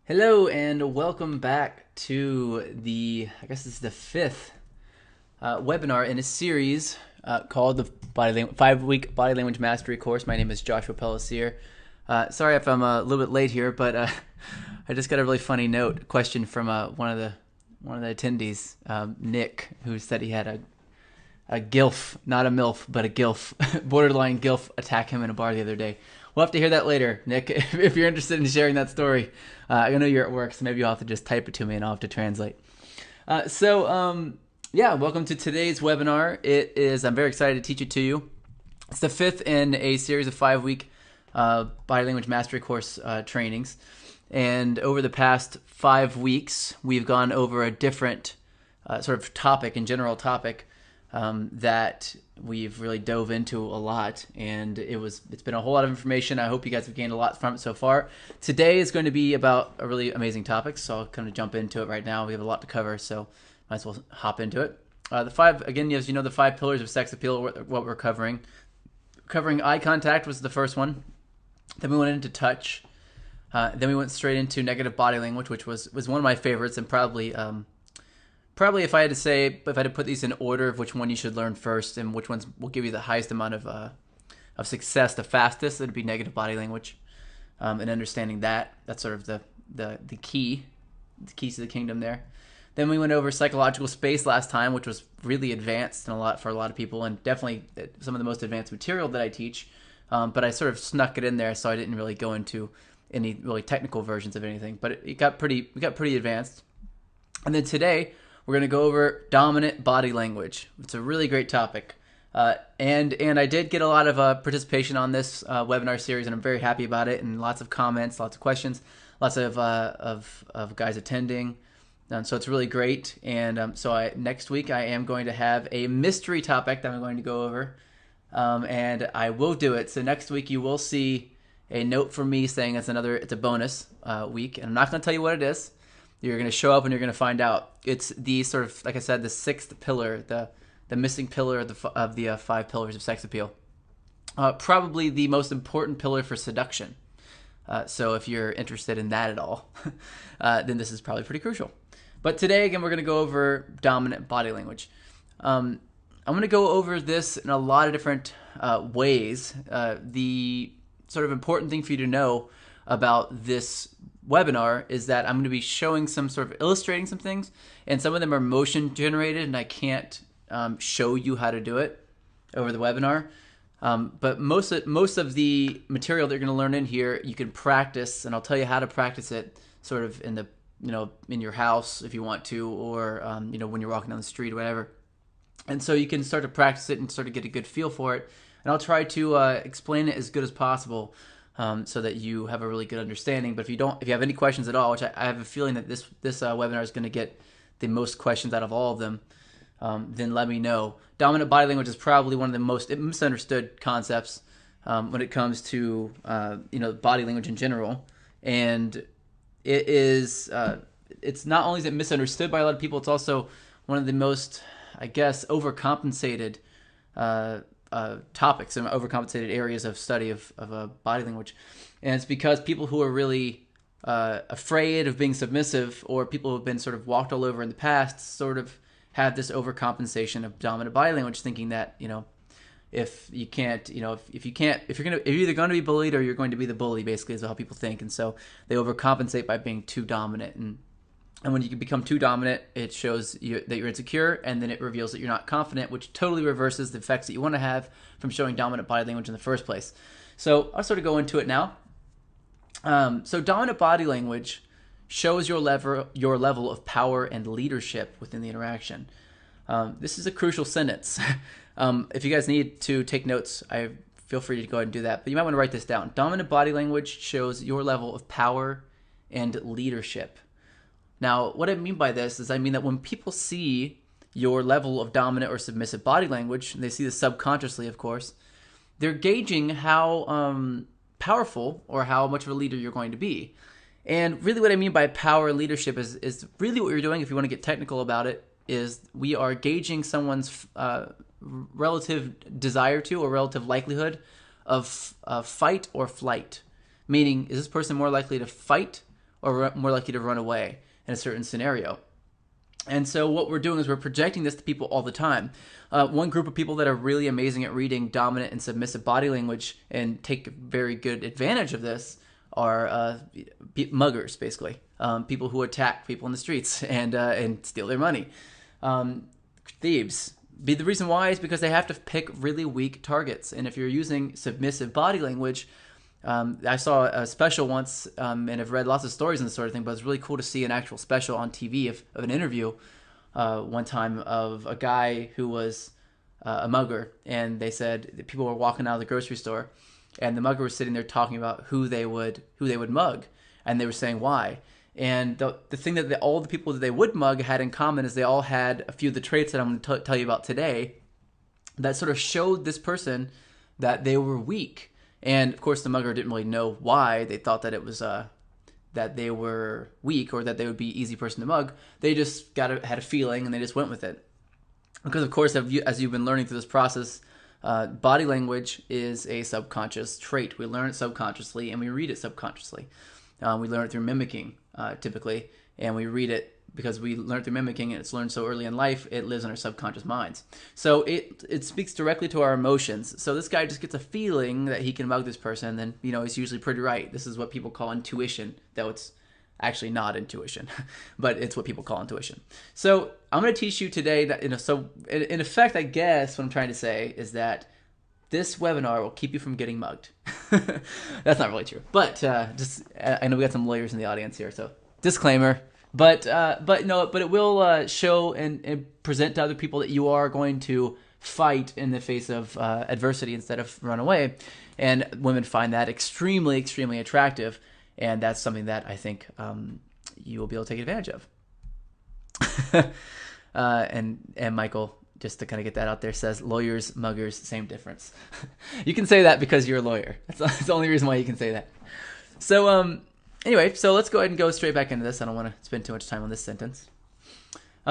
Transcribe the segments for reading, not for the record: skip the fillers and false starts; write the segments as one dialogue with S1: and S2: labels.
S1: Hello and welcome back to I guess this is the fifth webinar in a series called the 5-week Body Language Mastery course. My name is Joshua Pellicer. Sorry if I'm a little bit late here, but I just got a really funny question from one of the attendees, Nick, who said he had a GILF, not a MILF, but a GILF, borderline GILF attack him in a bar the other day. We'll have to hear that later, Nick, if you're interested in sharing that story. I know you're at work, so maybe you'll have to just type it to me and I'll have to translate. Welcome to today's webinar. I'm very excited to teach it to you. It's the fifth in a series of 5-week Body Language Mastery course trainings. And over the past 5 weeks, we've gone over a different sort of general topic that we've really dove into a lot, and it's been a whole lot of information. I hope you guys have gained a lot from it so far. Today is going to be about a really amazing topic, so I'll kind of jump into it right now. We have a lot to cover, so might as well hop into it. The 5 pillars of sex appeal, what we're covering. Covering eye contact was the first one. Then we went into touch. Then we went straight into negative body language, which was one of my favorites, and probably if I had to put these in order of which one you should learn first and which ones will give you the highest amount of success the fastest, it'd be negative body language, and understanding that's sort of the keys to the kingdom there. Then we went over psychological space last time, which was really advanced and for a lot of people, and definitely some of the most advanced material that I teach. But I sort of snuck it in there, so I didn't really go into any really technical versions of anything. But we got pretty advanced. And then today we're going to go over dominant body language. It's a really great topic. And I did get a lot of participation on this webinar series, and I'm very happy about it, and lots of comments, lots of questions, lots of guys attending. So it's really great. And next week I am going to have a mystery topic that I'm going to go over, and I will do it. So next week you will see a note from me saying it's a bonus week, and I'm not going to tell you what it is. You're going to show up and you're going to find out. It's the sort of, like I said, the sixth pillar, the missing pillar of the 5 pillars of sex appeal. Probably the most important pillar for seduction. So if you're interested in that at all, then this is probably pretty crucial. But today, again, we're going to go over dominant body language. I'm going to go over this in a lot of different ways. The sort of important thing for you to know about this webinar is that I'm going to be showing illustrating some things, and some of them are motion generated, and I can't show you how to do it over the webinar. But most of the material that you're going to learn in here, you can practice, and I'll tell you how to practice it sort of in your house if you want to, or when you're walking down the street or whatever. And so you can start to practice it and sort of get a good feel for it. And I'll try to explain it as good as possible, so that you have a really good understanding. But if you have any questions at all, which I have a feeling that this webinar is going to get the most questions out of all of them, then let me know. Dominant body language is probably one of the most misunderstood concepts when it comes to body language in general, and it's not only is it misunderstood by a lot of people, it's also one of the most, I guess, overcompensated topics and overcompensated areas of study of body language. And it's because people who are really afraid of being submissive, or people who have been sort of walked all over in the past, sort of have this overcompensation of dominant body language, thinking that if you're either going to be bullied or you're going to be the bully, basically, is how people think. And so they overcompensate by being too dominant. And when you can become too dominant, it shows that you're insecure, and then it reveals that you're not confident, which totally reverses the effects that you want to have from showing dominant body language in the first place. So I'll sort of go into it now. So dominant body language shows your level of power and leadership within the interaction. This is a crucial sentence. If you guys need to take notes, I feel free to go ahead and do that. But you might want to write this down. Dominant body language shows your level of power and leadership. Now, what I mean by this is I mean that when people see your level of dominant or submissive body language, and they see this subconsciously, of course, they're gauging how powerful or how much of a leader you're going to be. And really what I mean by power and leadership is really what you're doing, if you want to get technical about it, is we are gauging someone's relative desire to or relative likelihood of fight or flight. Meaning, is this person more likely to fight or more likely to run away in a certain scenario. And so what we're doing is we're projecting this to people all the time. One group of people that are really amazing at reading dominant and submissive body language and take very good advantage of this are muggers, basically. People who attack people in the streets and steal their money. Thieves. The reason why is because they have to pick really weak targets. And if you're using submissive body language, I saw a special once, and I've read lots of stories and this sort of thing, but it's really cool to see an actual special on TV of an interview one time of a guy who was a mugger, and they said that people were walking out of the grocery store, and the mugger was sitting there talking about who they would mug, and they were saying why. And the thing that all the people that they would mug had in common is they all had a few of the traits that I'm going to tell you about today that sort of showed this person that they were weak. And of course, the mugger didn't really know why. They thought that it was that they were weak or that they would be an easy person to mug. They just had a feeling and they just went with it. Because of course, as you've been learning through this process, body language is a subconscious trait. We learn it subconsciously and we read it subconsciously. We learn it through mimicking, typically, and we read it because we learn through mimicking, and it's learned so early in life, it lives in our subconscious minds. So it speaks directly to our emotions. So this guy just gets a feeling that he can mug this person, and then, he's usually pretty right. This is what people call intuition, though it's actually not intuition, but it's what people call intuition. So I'm going to teach you today that, so in effect, I guess what I'm trying to say is that this webinar will keep you from getting mugged. That's not really true, but I know we got some lawyers in the audience here, so disclaimer. But it will show and present to other people that you are going to fight in the face of adversity instead of run away, and women find that extremely, extremely attractive, and that's something that I think you will be able to take advantage of. And Michael, just to kind of get that out there, says lawyers, muggers, same difference. You can say that because you're a lawyer. That's the only reason why you can say that. So anyway, so let's go ahead and go straight back into this. I don't want to spend too much time on this sentence.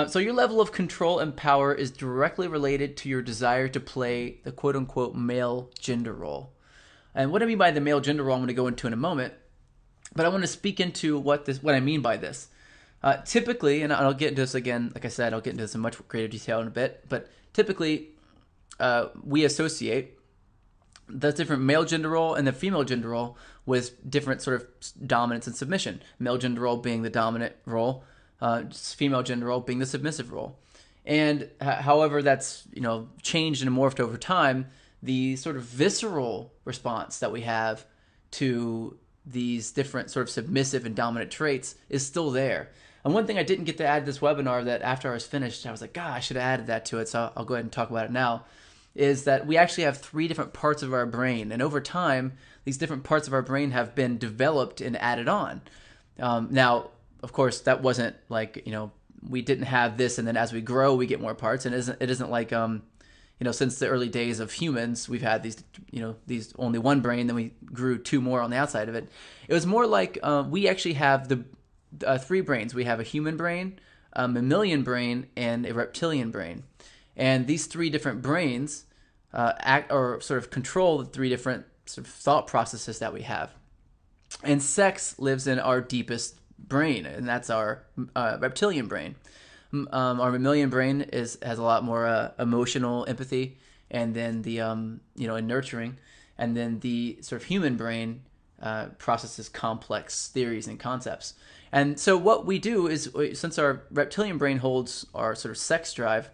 S1: So your level of control and power is directly related to your desire to play the quote-unquote male gender role. And what I mean by the male gender role I'm going to go into in a moment, but I want to speak into what I mean by this. Typically, and I'll get into this again, like I said, I'll get into this in much greater detail in a bit, but typically we associate the different male gender role and the female gender role with different sort of dominance and submission. Male gender role being the dominant role, female gender role being the submissive role. And however that's changed and morphed over time, the sort of visceral response that we have to these different sort of submissive and dominant traits is still there. And one thing I didn't get to add to this webinar that after I was finished, I was like, God, I should have added that to it, so I'll go ahead and talk about it now, is that we actually have 3 different parts of our brain. And over time, these different parts of our brain have been developed and added on. Now, of course, that wasn't like, we didn't have this, and then as we grow, we get more parts. And it isn't like, since the early days of humans, we've had these only one brain, then we grew 2 more on the outside of it. It was more like we actually have the 3 brains. We have a human brain, a mammalian brain, and a reptilian brain. And these 3 different brains act or sort of control the 3 different sort of thought processes that we have. And sex lives in our deepest brain, and that's our reptilian brain. Our mammalian brain has a lot more emotional empathy, and then the and nurturing, and then the sort of human brain processes complex theories and concepts. And so what we do is, since our reptilian brain holds our sort of sex drive,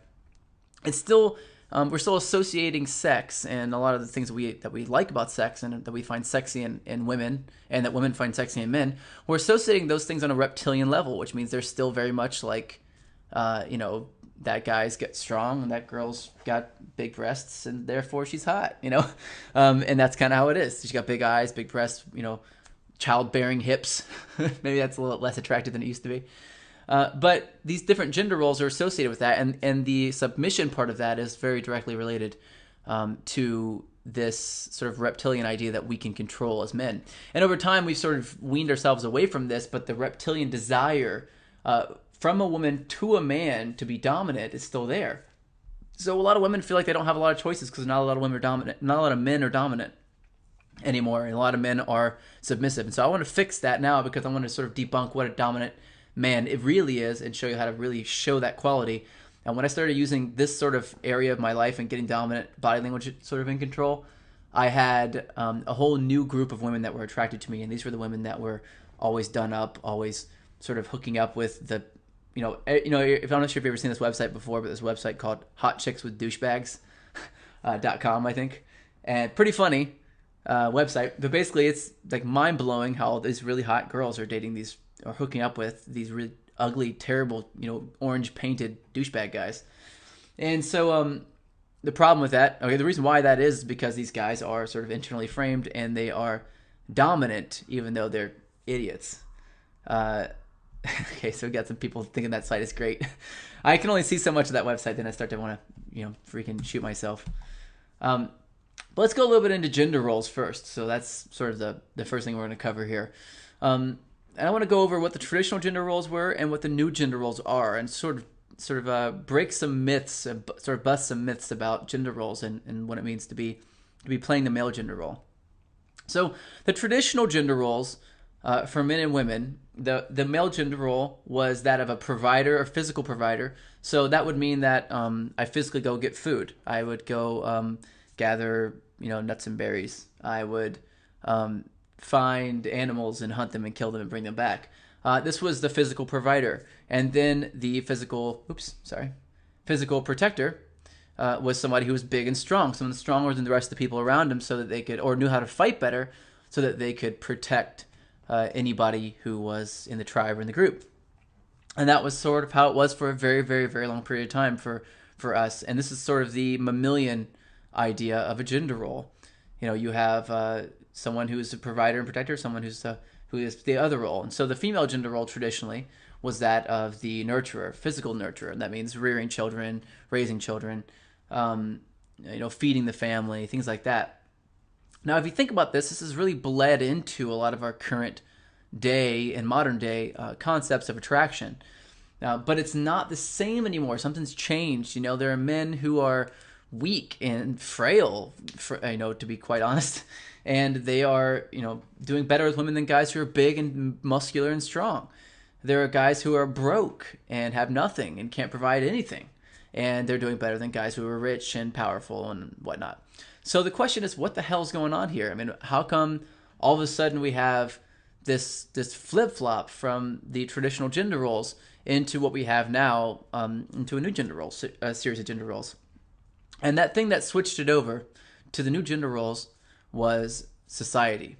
S1: it's still we're still associating sex and a lot of the things that we like about sex and that we find sexy in women and that women find sexy in men. We're associating those things on a reptilian level, which means they're still very much like that guy's got strong and that girl's got big breasts and therefore she's hot, and that's kind of how it is. She's got big eyes, big breasts, childbearing hips. Maybe that's a little less attractive than it used to be. But these different gender roles are associated with that, and the submission part of that is very directly related to this sort of reptilian idea that we can control as men. And over time, we've sort of weaned ourselves away from this, but the reptilian desire from a woman to a man to be dominant is still there. So a lot of women feel like they don't have a lot of choices because not a lot of women are dominant, not a lot of men are dominant. anymore, and a lot of men are submissive. And so I want to fix that now, because I want to sort of debunk what a dominant man it really is and show you how to really show that quality. And when I started using this sort of area of my life and getting dominant body language sort of in control, I had a whole new group of women that were attracted to me, and these were the women that were always done up, always sort of hooking up with the, if I'm not sure if you've ever seen this website before, but this website called hotchickswithdouchebags.com, I think, and pretty funny website. But basically, it's like mind blowing how these really hot girls are dating these or hooking up with these really ugly, terrible, orange painted douchebag guys. And so the problem with that, the reason why that is because these guys are sort of internally framed and they are dominant, even though they're idiots. Okay, so we got some people thinking that site is great. I can only see so much of that website, then I start to want to, freaking shoot myself. But let's go a little bit into gender roles first. So that's sort of the first thing we're going to cover here. And I want to go over what the traditional gender roles were and what the new gender roles are, and sort of break some myths, and sort of bust some myths about gender roles and what it means to be playing the male gender role. So the traditional gender roles for men and women, the male gender role was that of a provider or physical provider. So that would mean that I physically go get food. I would go gather nuts and berries. I would find animals and hunt them and kill them and bring them back. This was the physical provider. And then the physical protector was somebody who was big and strong, someone stronger than the rest of the people around him, so that they could, or knew how to fight better, so that they could protect anybody who was in the tribe or in the group. And that was sort of how it was for a very, very, very long period of time for us. And this is sort of the mammalian idea of a gender role. You have someone who is a provider and protector, someone who is the other role. And so the female gender role traditionally was that of the nurturer, physical nurturer. And that means rearing children, raising children, feeding the family, things like that. Now, if you think about this is really bled into a lot of our current day and modern day concepts of attraction. But it's not the same anymore. Something's changed. There are men who are weak and frail, to be quite honest. And they are, doing better with women than guys who are big and muscular and strong. There are guys who are broke and have nothing and can't provide anything. And they're doing better than guys who are rich and powerful and whatnot. So the question is, what the hell's going on here? I mean, how come all of a sudden we have this flip-flop from the traditional gender roles into what we have now, into a new gender role, a series of gender roles? And that thing that switched it over to the new gender roles was society.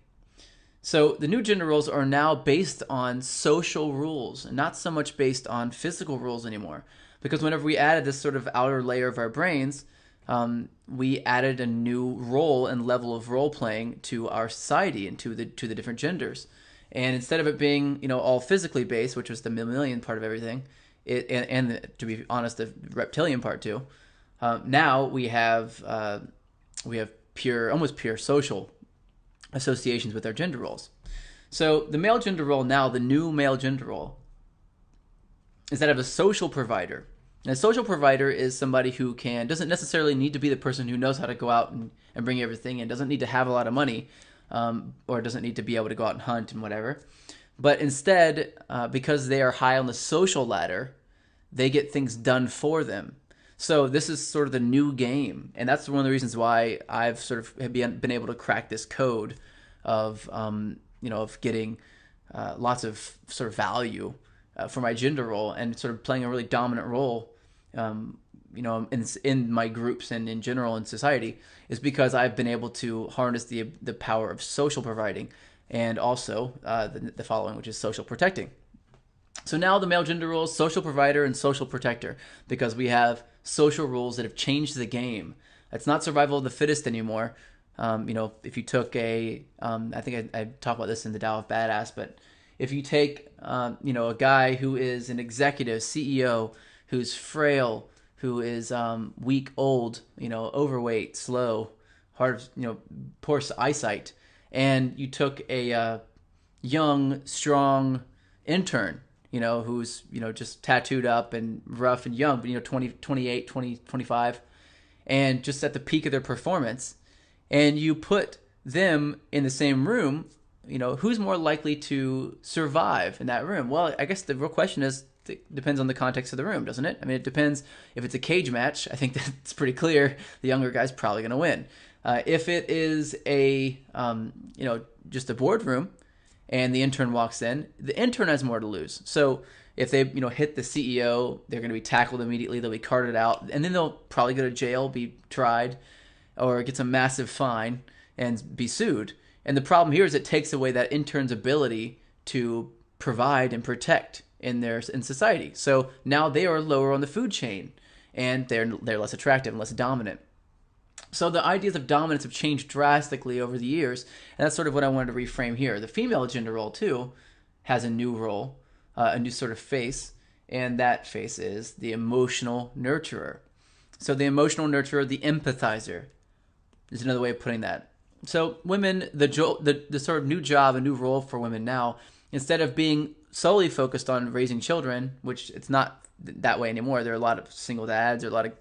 S1: So the new gender roles are now based on social rules and not so much based on physical rules anymore. Because whenever we added this sort of outer layer of our brains, we added a new role and level of role playing to our society and to the different genders. And instead of it being all physically based, which was the mammalian part of everything, and to be honest, the reptilian part too, now we have almost pure social associations with our gender roles. So the male gender role now, the new male gender role, is that of a social provider. And a social provider is somebody who doesn't necessarily need to be the person who knows how to go out and bring everything in, doesn't need to have a lot of money, or doesn't need to be able to go out and hunt and whatever. But instead, because they are high on the social ladder, they get things done for them. So this is sort of the new game, and that's one of the reasons why I've sort of been able to crack this code of of getting lots of sort of value for my gender role and sort of playing a really dominant role, in my groups and in general in society, is because I've been able to harness the power of social providing and also the following, which is social protecting. So now the male gender role is social provider and social protector, because we have social rules that have changed the game. It's not survival of the fittest anymore. If you took I think I talk about this in the Tao of Badass, but if you take, a guy who is an executive, CEO, who's frail, who is weak, old, overweight, slow, hard, poor eyesight, and you took a young, strong intern, who's, just tattooed up and rough and young, but, 28, 20, 25, and just at the peak of their performance, and you put them in the same room, who's more likely to survive in that room? Well, I guess the real question is, it depends on the context of the room, doesn't it? I mean, it depends. If it's a cage match, I think that's pretty clear. The younger guy's probably going to win. If it is just a boardroom and the intern walks in, the intern has more to lose. So if they, hit the CEO, they're going to be tackled immediately. They'll be carted out, and then they'll probably go to jail, be tried, or get some massive fine and be sued. And the problem here is it takes away that intern's ability to provide and protect in society. So now they are lower on the food chain, and they're less attractive and less dominant. So the ideas of dominance have changed drastically over the years, and that's sort of what I wanted to reframe here. The female gender role too has a new role, a new sort of face, and that face is the emotional nurturer. So the emotional nurturer, the empathizer, is another way of putting that. So women, the sort of new job, a new role for women now, instead of being solely focused on raising children, which it's not that way anymore. There are a lot of single dads, there are a lot of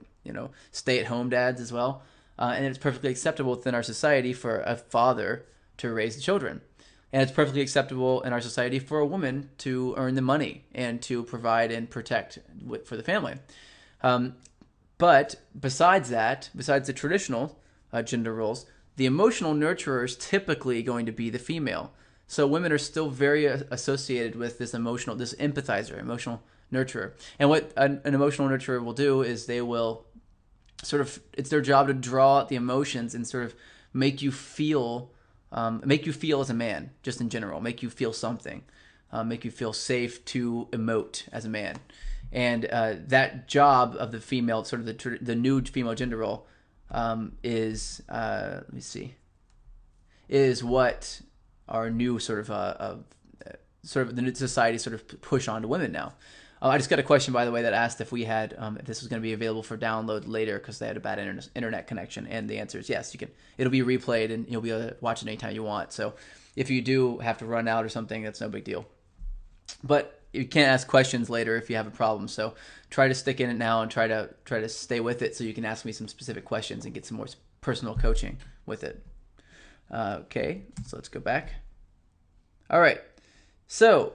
S1: stay-at-home dads as well, and it's perfectly acceptable within our society for a father to raise the children, and it's perfectly acceptable in our society for a woman to earn the money and to provide and protect for the family. But besides the traditional gender roles, the emotional nurturer is typically going to be the female. So women are still very associated with this empathizer, emotional nurturer. And what an emotional nurturer will do is they will it's their job to draw out the emotions and sort of make you feel as a man, just in general, make you feel something, make you feel safe to emote as a man. And that job of the female, sort of the new female gender role, is what our new sort of the new society sort of push on to women now. I just got a question, by the way, that asked if we had if this was going to be available for download later because they had a bad internet connection, and the answer is yes. It'll be replayed and you'll be able to watch it anytime you want. So if you do have to run out or something, that's no big deal. But you can't ask questions later if you have a problem. So try to stick in it now and try to stay with it so you can ask me some specific questions and get some more personal coaching with it. Okay, so let's go back. All right, so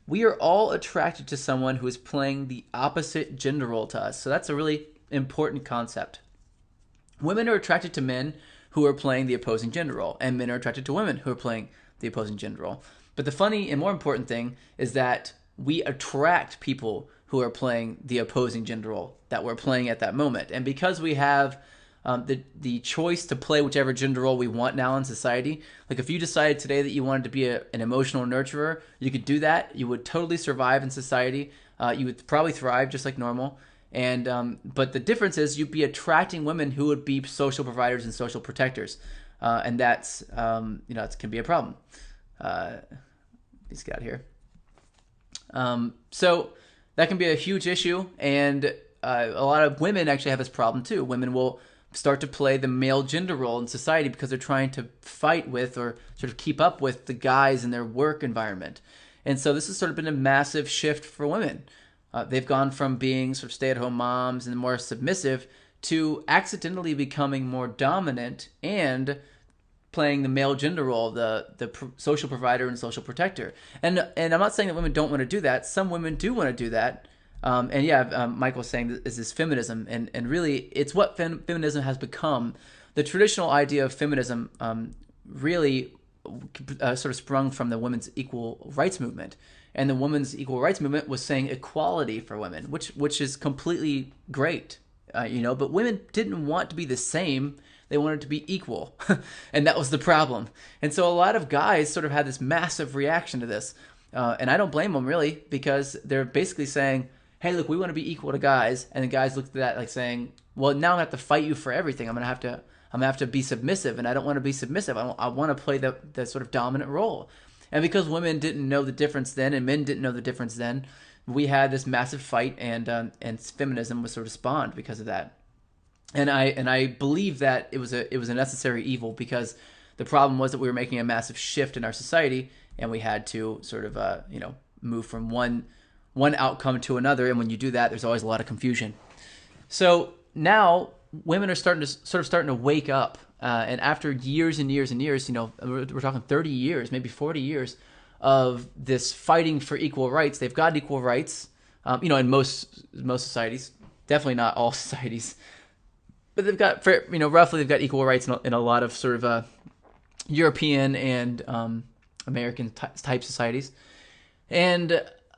S1: we are all attracted to someone who is playing the opposite gender role to us. So that's a really important concept. Women are attracted to men who are playing the opposing gender role, and men are attracted to women who are playing the opposing gender role. But the funny and more important thing is that we attract people who are playing the opposing gender role that we're playing at that moment. And because we have the choice to play whichever gender role we want now in society. Like if you decided today that you wanted to be an emotional nurturer, you could do that. You would totally survive in society. You would probably thrive just like normal. And but the difference is you'd be attracting women who would be social providers and social protectors, and that's it can be a problem. Let's get out here. So that can be a huge issue, and a lot of women actually have this problem too. Women will start to play the male gender role in society because they're trying to fight with or sort of keep up with the guys in their work environment. And so this has sort of been a massive shift for women. They've gone from being sort of stay-at-home moms and more submissive to accidentally becoming more dominant and playing the male gender role, the social provider and social protector. And I'm not saying that women don't want to do that. Some women do want to do that. Michael was saying is this feminism, and really it's what feminism has become. The traditional idea of feminism really sort of sprung from the women's equal rights movement, and the women's equal rights movement was saying equality for women, which is completely great, but women didn't want to be the same. They wanted to be equal, and that was the problem. And so a lot of guys sort of had this massive reaction to this, and I don't blame them really, because they're basically saying, hey, look, we want to be equal to guys. And the guys looked at that like saying, well, now I have to fight you for everything. I'm gonna have to be submissive, and I don't want to be submissive. I want to play the sort of dominant role. And because women didn't know the difference then, and men didn't know the difference then, we had this massive fight, and feminism was sort of spawned because of that. And I believe that it was a necessary evil, because the problem was that we were making a massive shift in our society, and we had to sort of move from one outcome to another. And when you do that, there's always a lot of confusion. So now women are starting to wake up And after years and years and years, we're talking 30 years, maybe 40 years of this fighting for equal rights. They've got equal rights, in most societies, definitely not all societies, but they've got, roughly they've got equal rights in a lot of sort of European and American type societies. And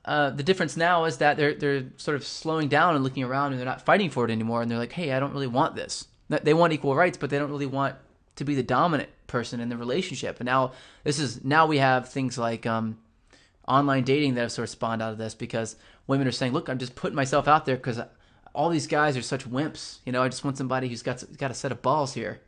S1: the difference now is that they're sort of slowing down and looking around, and they're not fighting for it anymore. And they're like, hey, I don't really want this. They want equal rights, but they don't really want to be the dominant person in the relationship. And now we have things like online dating that have sort of spawned out of this, because women are saying, look, I'm just putting myself out there because all these guys are such wimps. I just want somebody who's got a set of balls here.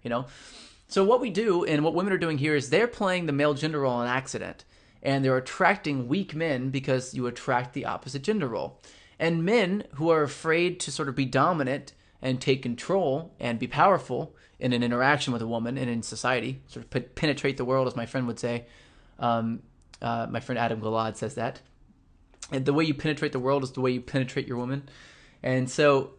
S1: So what we do, and what women are doing here, is they're playing the male gender role on accident. And they're attracting weak men because you attract the opposite gender role. And men who are afraid to sort of be dominant and take control and be powerful in an interaction with a woman and in society, sort of penetrate the world, as my friend would say. My friend Adam Gilad says that. And the way you penetrate the world is the way you penetrate your woman. And so,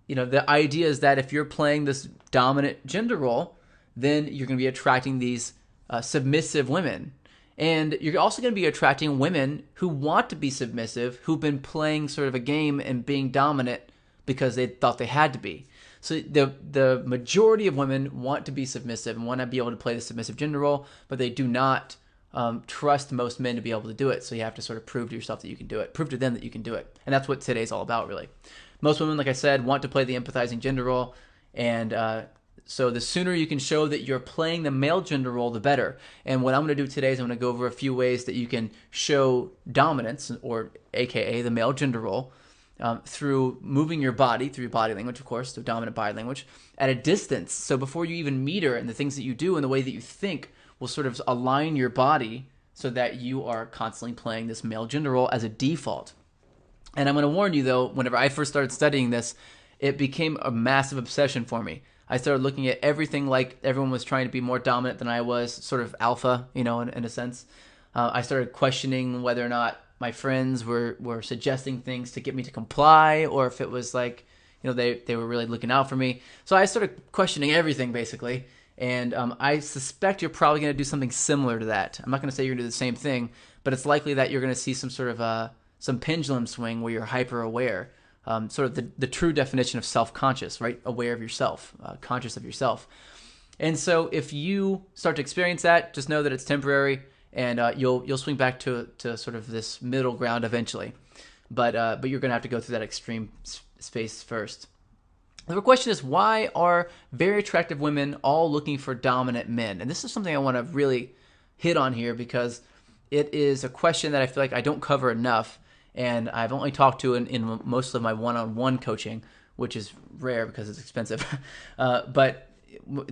S1: the idea is that if you're playing this dominant gender role, then you're going to be attracting these submissive women. And you're also going to be attracting women who want to be submissive, who've been playing sort of a game and being dominant because they thought they had to be. So the majority of women want to be submissive and want to be able to play the submissive gender role, but they do not trust most men to be able to do it. So you have to sort of prove to yourself that you can do it, prove to them that you can do it. And that's what today's all about, really. Most women, like I said, want to play the empathizing gender role, and so the sooner you can show that you're playing the male gender role, the better. And what I'm going to do today is I'm going to go over a few ways that you can show dominance, or AKA the male gender role, through moving your body, through your body language, of course, through dominant body language, at a distance. So before you even meet her, and the things that you do and the way that you think will sort of align your body so that you are constantly playing this male gender role as a default. And I'm going to warn you, though, whenever I first started studying this, it became a massive obsession for me. I started looking at everything like everyone was trying to be more dominant than I was, sort of alpha, in a sense. I started questioning whether or not my friends were suggesting things to get me to comply, or if it was like, they were really looking out for me. So I started questioning everything, basically. And I suspect you're probably going to do something similar to that. I'm not going to say you're going to do the same thing, but it's likely that you're going to see some sort of some pendulum swing where you're hyper aware. Sort of the true definition of self-conscious, right? Aware of yourself, conscious of yourself. And so if you start to experience that, just know that it's temporary, and you'll swing back to sort of this middle ground eventually. But you're going to have to go through that extreme space first. The question is, why are very attractive women all looking for dominant men? And this is something I want to really hit on here, because it is a question that I feel like I don't cover enough. And I've only talked to in most of my one-on-one coaching, which is rare because it's expensive. But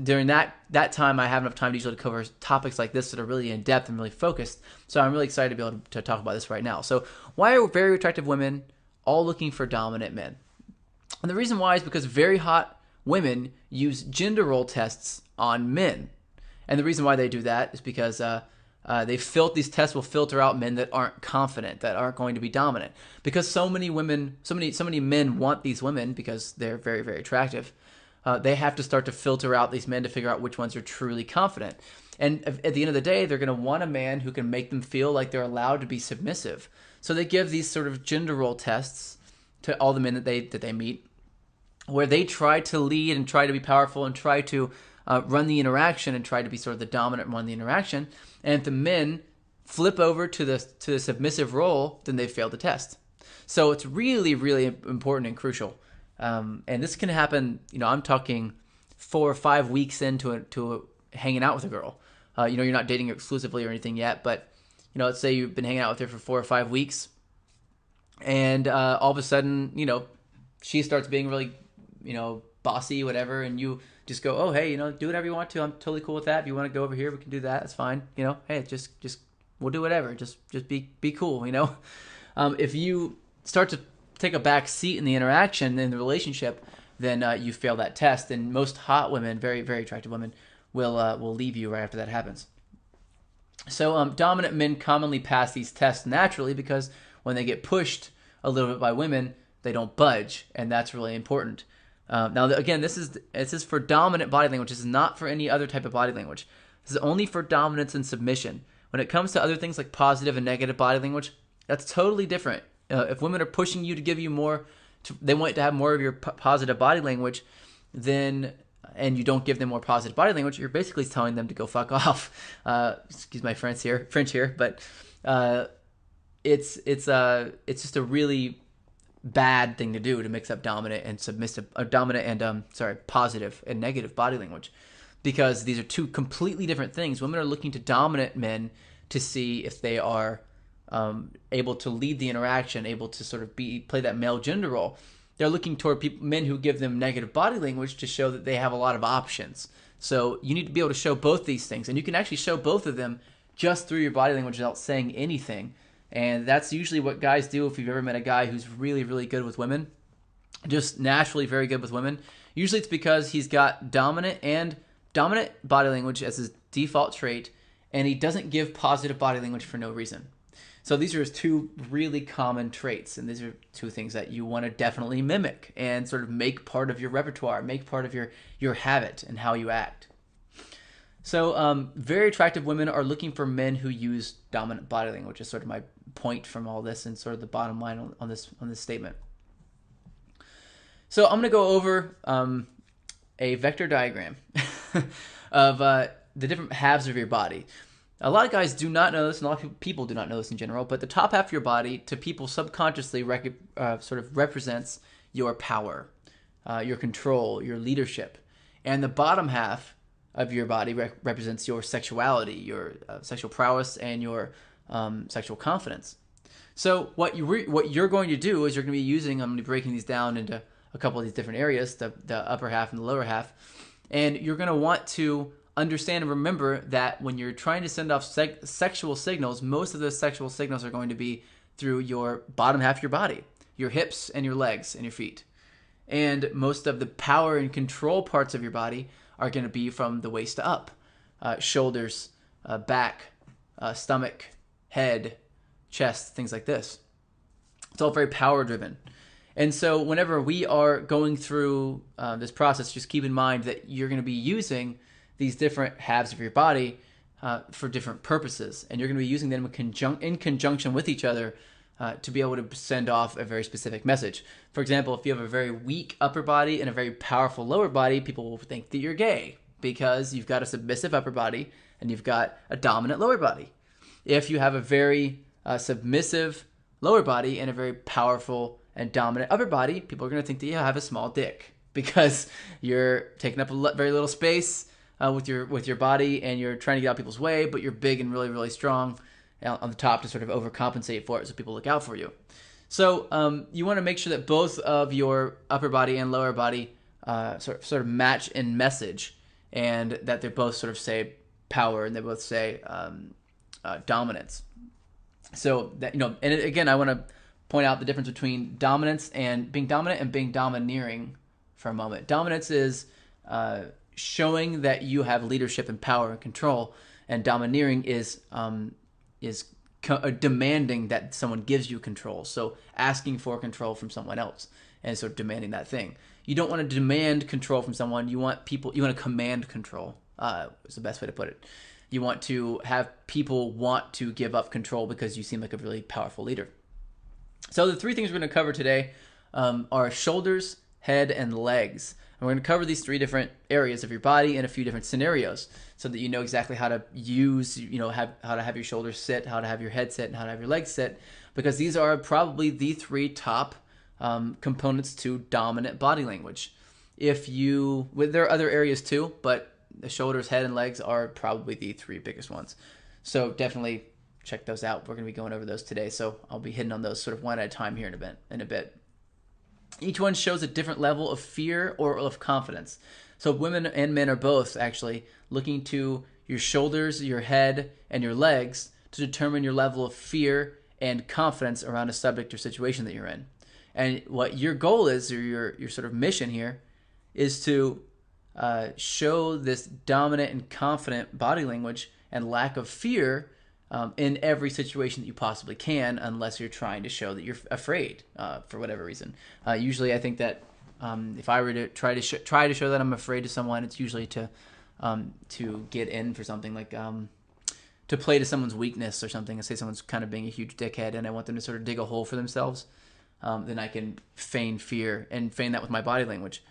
S1: during that time, I have enough time to usually cover topics like this that are really in-depth and really focused. So I'm really excited to be able to talk about this right now. So why are very attractive women all looking for dominant men? And the reason why is because very hot women use gender role tests on men. And the reason why they do that is because these tests will filter out men that aren't confident, that aren't going to be dominant. Because so many men want these women because they're very, very attractive. They have to start to filter out these men to figure out which ones are truly confident. And at the end of the day, they're going to want a man who can make them feel like they're allowed to be submissive. So they give these sort of gender role tests to all the men that they meet, where they try to lead and try to be powerful and try to run the interaction and try to be sort of the dominant one in the interaction. And if the men flip over to the submissive role, then they failed the test. So it's really, really important and crucial. And this can happen, I'm talking 4 or 5 weeks into hanging out with a girl. You're not dating her exclusively or anything yet, but, let's say you've been hanging out with her for 4 or 5 weeks, and all of a sudden, she starts being really, bossy, whatever, and you just go, oh, hey, do whatever you want to. I'm totally cool with that. If you want to go over here, we can do that. It's fine. Hey, just we'll do whatever. Just be cool. If you start to take a back seat in the interaction, in the relationship, then you fail that test. And most hot women, very, very attractive women, will leave you right after that happens. So dominant men commonly pass these tests naturally because when they get pushed a little bit by women, they don't budge, and that's really important. Now, again, this is for dominant body language. This is not for any other type of body language. This is only for dominance and submission. When it comes to other things like positive and negative body language, that's totally different. If women are pushing you to give you more, they want to have more of your positive body language, then and you don't give them more positive body language, you're basically telling them to go fuck off. Excuse my French here, but it's just a really bad thing to do, to mix up dominant and submissive, positive and negative body language, because these are two completely different things. Women are looking to dominant men to see if they are able to lead the interaction, able to sort of play that male gender role. They're looking toward men who give them negative body language to show that they have a lot of options. So you need to be able to show both these things, and you can actually show both of them just through your body language without saying anything. And that's usually what guys do. If you've ever met a guy who's really, really good with women, just naturally very good with women, usually it's because he's got dominant body language as his default trait, and he doesn't give positive body language for no reason. So these are his two really common traits, and these are two things that you want to definitely mimic and sort of make part of your repertoire, make part of your habit and how you act. So very attractive women are looking for men who use dominant body language, is sort of my point from all this and sort of the bottom line on this statement. So I'm going to go over a vector diagram of the different halves of your body. A lot of guys do not know this, and a lot of people do not know this in general, but the top half of your body, to people subconsciously, sort of represents your power, your control, your leadership. And the bottom half of your body represents your sexuality, your sexual prowess, and your sexual confidence. So what you're going to do is you're going to be using, I'm going to be breaking these down into a couple of these different areas, the upper half and the lower half, and you're going to want to understand and remember that when you're trying to send off sexual signals, most of those sexual signals are going to be through your bottom half of your body, your hips and your legs and your feet. And most of the power and control parts of your body are going to be from the waist up, shoulders, back, stomach, head, chest, things like this. It's all very power driven. And so whenever we are going through this process, just keep in mind that you're going to be using these different halves of your body for different purposes, and you're going to be using them in conjunction with each other to be able to send off a very specific message. For example, if you have a very weak upper body and a very powerful lower body, people will think that you're gay because you've got a submissive upper body and you've got a dominant lower body. If you have a very submissive lower body and a very powerful and dominant upper body, people are going to think that you have a small dick because you're taking up very little space with your body, and you're trying to get out people's way, but you're big and really, really strong on the top to sort of overcompensate for it so people look out for you. So you want to make sure that both of your upper body and lower body sort of match in message, and that they both sort of say power and they both say dominance. So that, and again, I want to point out the difference between dominance and being dominant and being domineering for a moment. Dominance is showing that you have leadership and power and control, and domineering is demanding that someone gives you control. So asking for control from someone else and sort of demanding that thing. You don't want to demand control from someone. You want to command control. Is the best way to put it. You want to have people want to give up control because you seem like a really powerful leader. So the three things we're going to cover today are shoulders, head, and legs. And we're going to cover these three different areas of your body in a few different scenarios so that you know exactly how to use, how to have your shoulders sit, how to have your head sit, and how to have your legs sit, because these are probably the three top components to dominant body language. There are other areas too, but the shoulders, head, and legs are probably the three biggest ones. So definitely check those out. We're going to be going over those today, so I'll be hitting on those sort of one at a time here in a bit. Each one shows a different level of fear or of confidence. So women and men are both actually looking to your shoulders, your head, and your legs to determine your level of fear and confidence around a subject or situation that you're in. And what your goal is, or your sort of mission here, is to show this dominant and confident body language and lack of fear in every situation that you possibly can, unless you're trying to show that you're afraid for whatever reason. Usually I think that If I were to try to show that I'm afraid to someone, it's usually to get in for something like to play to someone's weakness or something, and say someone's kind of being a huge dickhead, and I want them to sort of dig a hole for themselves. Then I can feign fear and feign that with my body language.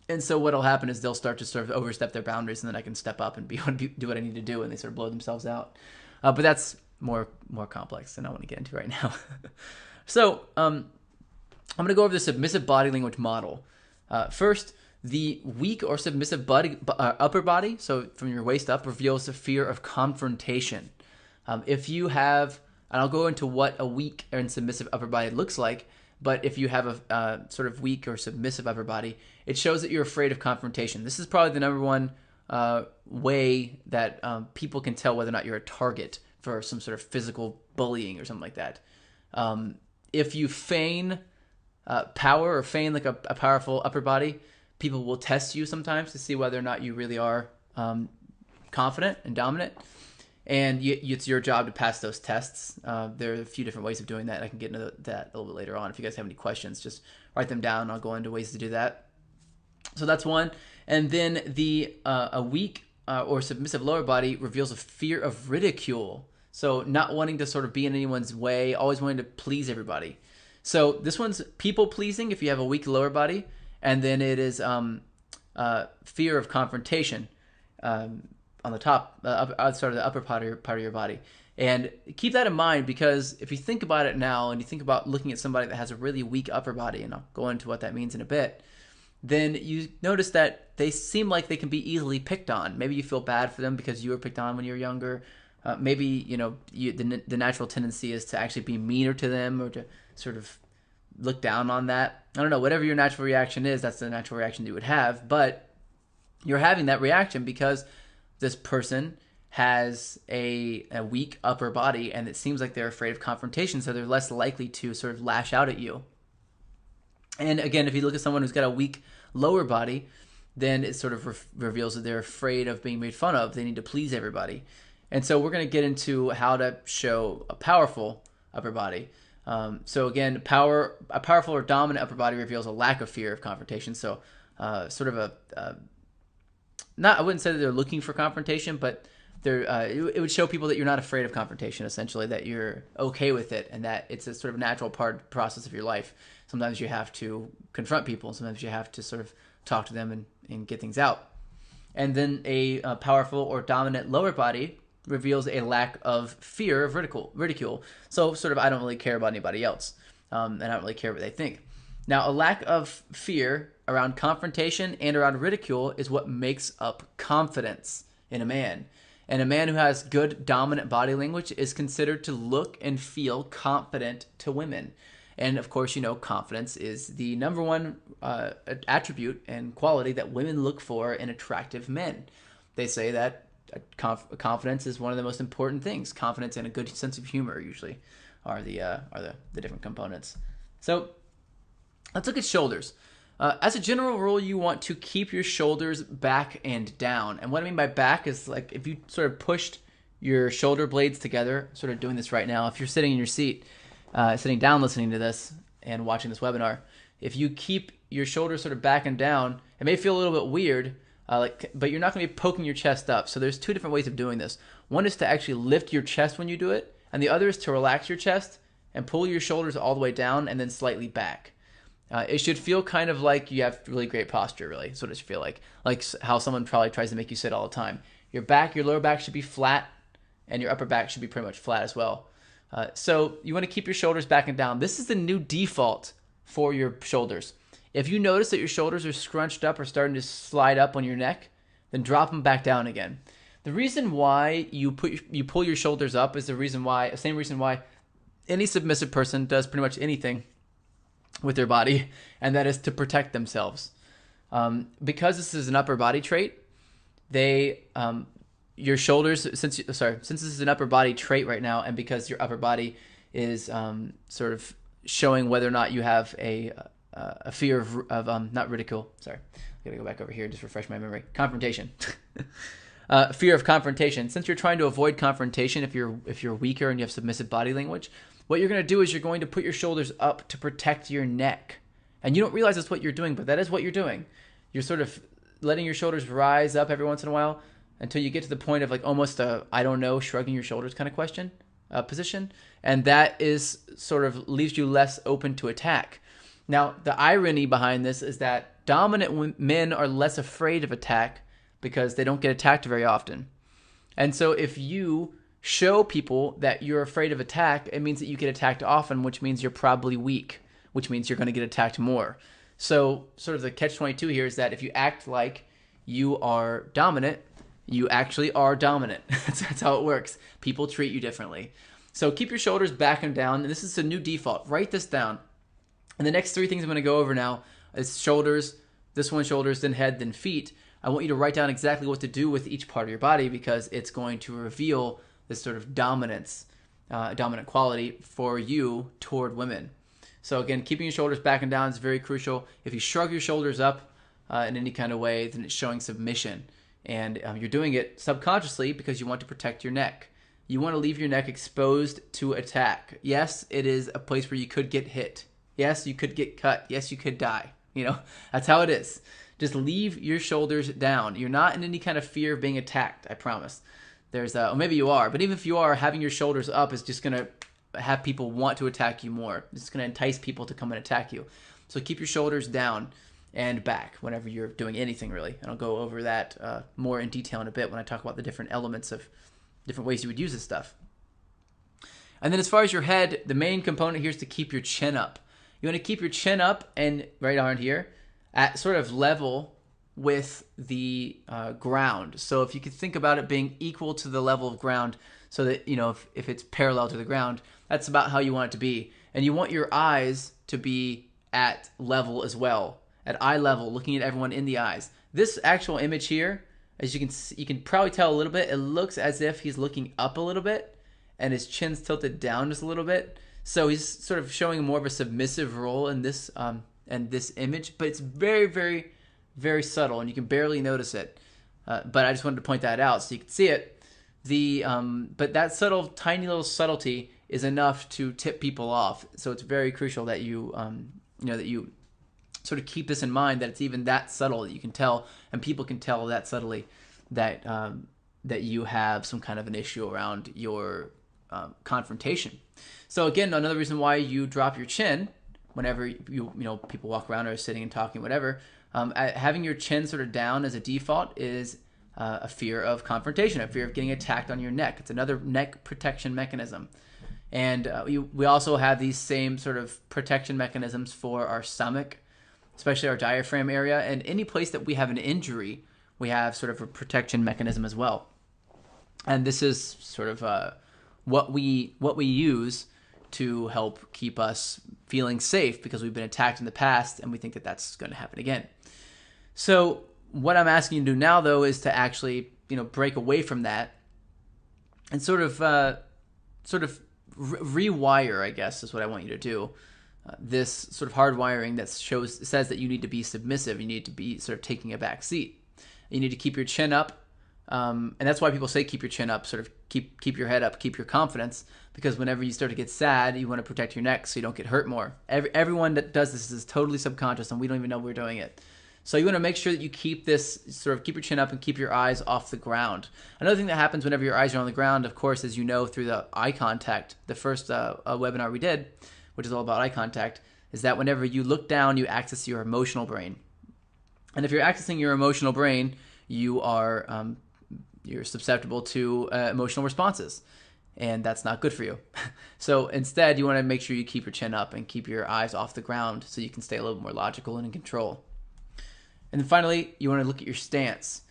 S1: And so what'll happen is they'll start to sort of overstep their boundaries, and then I can step up and do what I need to do, and they sort of blow themselves out. But that's more complex than I want to get into right now. So I'm going to go over the submissive body language model. First, the weak or submissive upper body, so from your waist up, reveals the fear of confrontation. If you have, and I'll go into what a weak and submissive upper body looks like, but if you have a sort of weak or submissive upper body, it shows that you're afraid of confrontation. This is probably the number one way that people can tell whether or not you're a target for some sort of physical bullying or something like that. If you feign power or feign like a powerful upper body, people will test you sometimes to see whether or not you really are confident and dominant. And it's your job to pass those tests. There are a few different ways of doing that. I can get into that a little bit later on. If you guys have any questions, just write them down. I'll go into ways to do that. So that's one. And then a weak or submissive lower body reveals a fear of ridicule. So not wanting to sort of be in anyone's way, always wanting to please everybody. So this one's people pleasing if you have a weak lower body, and then it is fear of confrontation on the top, outside of the upper part of your body. And keep that in mind, because if you think about it now and you think about looking at somebody that has a really weak upper body, and I'll go into what that means in a bit, then you notice that they seem like they can be easily picked on. Maybe you feel bad for them because you were picked on when you were younger. Maybe the natural tendency is to actually be meaner to them or to sort of look down on that. I don't know, whatever your natural reaction is, that's the natural reaction you would have. But you're having that reaction because this person has a weak upper body, and it seems like they're afraid of confrontation, so they're less likely to sort of lash out at you. And again, if you look at someone who's got a weak lower body, then it sort of reveals that they're afraid of being made fun of. They need to please everybody. And so we're going to get into how to show a powerful upper body. So again, a powerful or dominant upper body reveals a lack of fear of confrontation. So sort of I wouldn't say that they're looking for confrontation, but it would show people that you're not afraid of confrontation, essentially, that you're okay with it, and that it's a sort of natural process of your life. Sometimes you have to confront people, sometimes you have to sort of talk to them and get things out. And then a powerful or dominant lower body reveals a lack of fear of ridicule. So sort of, I don't really care about anybody else, and I don't really care what they think. Now, a lack of fear around confrontation and around ridicule is what makes up confidence in a man. And a man who has good dominant body language is considered to look and feel confident to women. And of course, confidence is the number one attribute and quality that women look for in attractive men. They say that confidence is one of the most important things. Confidence and a good sense of humor usually are the different components. So let's look at shoulders. As a general rule, you want to keep your shoulders back and down. And what I mean by back is like if you sort of pushed your shoulder blades together, sort of doing this right now. If you're sitting in your seat, sitting down listening to this and watching this webinar, if you keep your shoulders sort of back and down, it may feel a little bit weird, but you're not going to be poking your chest up. So there's two different ways of doing this. One is to actually lift your chest when you do it, and the other is to relax your chest and pull your shoulders all the way down and then slightly back. It should feel kind of like you have really great posture, really. That's what it should feel like how someone probably tries to make you sit all the time. Your lower back should be flat, and your upper back should be pretty much flat as well. So you want to keep your shoulders back and down. This is the new default for your shoulders. If you notice that your shoulders are scrunched up or starting to slide up on your neck, then drop them back down again. The reason why you pull your shoulders up is the same reason why any submissive person does pretty much anything with their body, and that is to protect themselves. Because this is an upper body trait, your shoulders, since this is an upper body trait right now, and because your upper body is sort of showing whether or not you have a fear of not ridicule. Sorry, I gotta go back over here and just refresh my memory. Confrontation. Fear of confrontation. Since you're trying to avoid confrontation, if you're weaker and you have submissive body language, what you're going to do is you're going to put your shoulders up to protect your neck. And you don't realize that's what you're doing, but that is what you're doing. You're sort of letting your shoulders rise up every once in a while until you get to the point of like almost a I don't know, shrugging your shoulders kind of position. And that is sort of leaves you less open to attack. Now, the irony behind this is that dominant men are less afraid of attack because they don't get attacked very often. And so if you show people that you're afraid of attack, it means that you get attacked often, which means you're probably weak, which means you're going to get attacked more. So sort of the catch-22 here is that if you act like you are dominant, you actually are dominant. That's how it works. People treat you differently. So keep your shoulders back and down. And this is a new default. Write this down. And the next three things I'm going to go over now is shoulders, this one shoulders, then head, then feet. I want you to write down exactly what to do with each part of your body because it's going to reveal this sort of dominant quality for you toward women. So again, keeping your shoulders back and down is very crucial. If you shrug your shoulders up in any kind of way, then it's showing submission. And you're doing it subconsciously because you want to protect your neck. You want to leave your neck exposed to attack. Yes, it is a place where you could get hit. Yes, you could get cut. Yes, you could die. That's how it is. Just leave your shoulders down. You're not in any kind of fear of being attacked, I promise. Or maybe you are, but even if you are, having your shoulders up is just going to have people want to attack you more. It's going to entice people to come and attack you. So keep your shoulders down and back whenever you're doing anything, really. And I'll go over that more in detail in a bit when I talk about the different elements of different ways you would use this stuff. And then as far as your head, the main component here is to keep your chin up. You want to keep your chin up and right around here at sort of level with the ground. So if you could think about it being equal to the level of ground so that, if it's parallel to the ground, that's about how you want it to be. And you want your eyes to be at level as well, at eye level, looking at everyone in the eyes. This actual image here, as you can see, you can probably tell a little bit, it looks as if he's looking up a little bit and his chin's tilted down just a little bit. So he's sort of showing more of a submissive role in this image, but it's very, very, very subtle, and you can barely notice it. But I just wanted to point that out so you can see it. But that subtle, tiny little subtlety is enough to tip people off. So it's very crucial that you, that you sort of keep this in mind, that it's even that subtle that you can tell, and people can tell that subtly that that you have some kind of an issue around your confrontation. So again, another reason why you drop your chin whenever people walk around or are sitting and talking, whatever, having your chin sort of down as a default is a fear of confrontation, a fear of getting attacked on your neck. It's another neck protection mechanism. And we also have these same sort of protection mechanisms for our stomach, especially our diaphragm area, and any place that we have an injury, we have sort of a protection mechanism as well. And this is sort of what we use to help keep us feeling safe because we've been attacked in the past and we think that that's going to happen again. So what I'm asking you to do now, though, is to actually break away from that and sort of rewire, I guess, is what I want you to do. This sort of hardwiring that says that you need to be submissive, you need to be sort of taking a back seat. You need to keep your chin up, and that's why people say keep your chin up, sort of keep your head up, keep your confidence, because whenever you start to get sad, you want to protect your neck so you don't get hurt more. Everyone that does this is totally subconscious, and we don't even know we're doing it. So you want to make sure that you keep your chin up and keep your eyes off the ground. Another thing that happens whenever your eyes are on the ground, of course, as you know through the eye contact, the first webinar we did, which is all about eye contact, is that whenever you look down, you access your emotional brain. And if you're accessing your emotional brain, you are you're susceptible to emotional responses, and that's not good for you. So instead, you want to make sure you keep your chin up and keep your eyes off the ground so you can stay a little more logical and in control. And then finally, you want to look at your stance.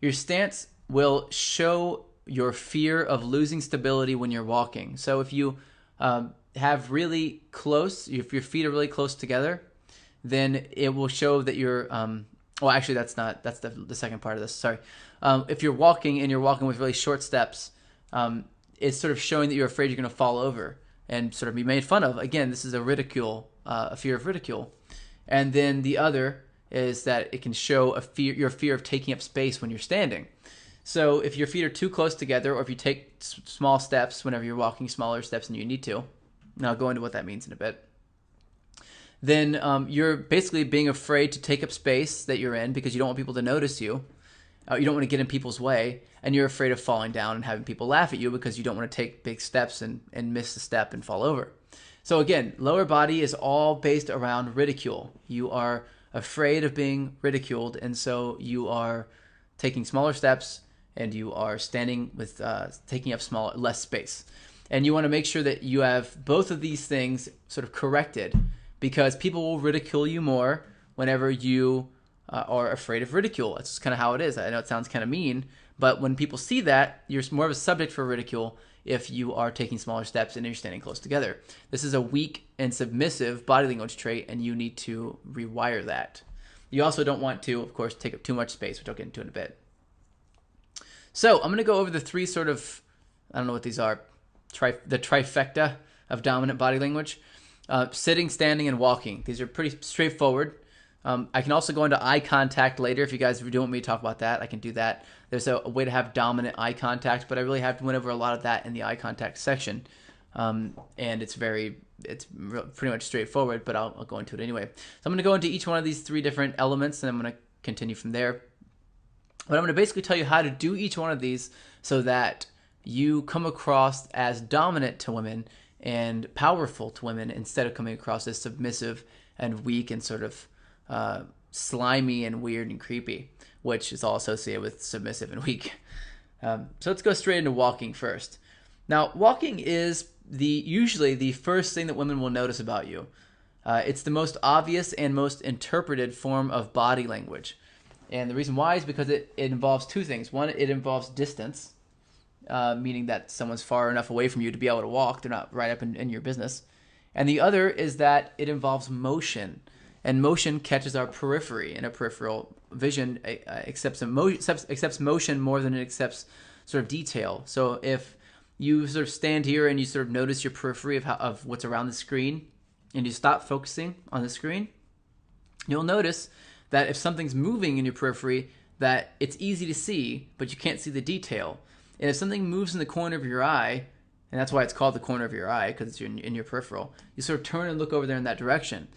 S1: Your stance will show your fear of losing stability when you're walking. So if you have really close, if your feet are really close together, then it will show that you're, well, actually that's the second part of this, sorry. If you're walking and you're walking with really short steps, it's sort of showing that you're afraid you're going to fall over and sort of be made fun of. Again, this is a fear of ridicule. And then the other is that it can show your fear of taking up space when you're standing. So if your feet are too close together, or if you take small steps whenever you're walking, smaller steps than you need to, and I'll go into what that means in a bit, then you're basically being afraid to take up space that you're in because you don't want people to notice you. You don't want to get in people's way, and you're afraid of falling down and having people laugh at you because you don't want to take big steps and miss a step and fall over. So again, lower body is all based around ridicule. You are afraid of being ridiculed, and so you are taking smaller steps, and you are standing with taking up less space. And you want to make sure that you have both of these things sort of corrected, because people will ridicule you more whenever you are afraid of ridicule. That's just kind of how it is. I know it sounds kind of mean, but when people see that, you're more of a subject for ridicule if you are taking smaller steps and you're standing close together. This is a weak and submissive body language trait, and you need to rewire that. You also don't want to, of course, take up too much space, which I'll get into in a bit. So I'm going to go over the three sort of, I don't know what these are, the trifecta of dominant body language. Sitting, standing, and walking. These are pretty straightforward. I can also go into eye contact later. If you guys do want me to talk about that, I can do that. There's a way to have dominant eye contact, but I really have to went over a lot of that in the eye contact section. And it's pretty much straightforward, but I'll go into it anyway. So I'm going to go into each one of these three different elements, and I'm going to continue from there. But I'm going to basically tell you how to do each one of these so that you come across as dominant to women and powerful to women instead of coming across as submissive and weak and sort of slimy and weird and creepy, which is all associated with submissive and weak. So let's go straight into walking first. Now, walking is usually the first thing that women will notice about you. It's the most obvious and most interpreted form of body language. And the reason why is because it involves two things. One, it involves distance, meaning that someone's far enough away from you to be able to walk. They're not right up in your business. And the other is that it involves motion. And motion catches our periphery, and a peripheral vision accepts motion more than it accepts sort of detail. So if you sort of stand here and you sort of notice your periphery of what's around the screen, and you stop focusing on the screen, you'll notice that if something's moving in your periphery, that it's easy to see, but you can't see the detail. And if something moves in the corner of your eye, and that's why it's called the corner of your eye, because it's in your peripheral, you sort of turn and look over there in that direction.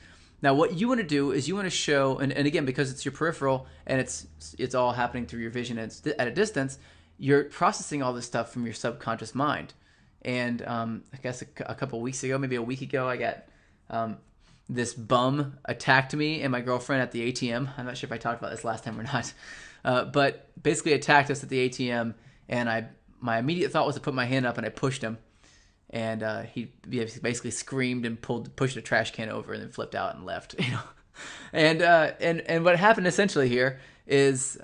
S1: Now, what you want to do is you want to show, and again, because it's your peripheral and it's all happening through your vision and it's at a distance, you're processing all this stuff from your subconscious mind. And I guess a couple of weeks ago, maybe a week ago, I got this bum attacked me and my girlfriend at the ATM. I'm not sure if I talked about this last time or not, but basically attacked us at the ATM, and my immediate thought was to put my hand up, and I pushed him. And he basically screamed and pushed a trash can over and then flipped out and left. And what happened essentially here is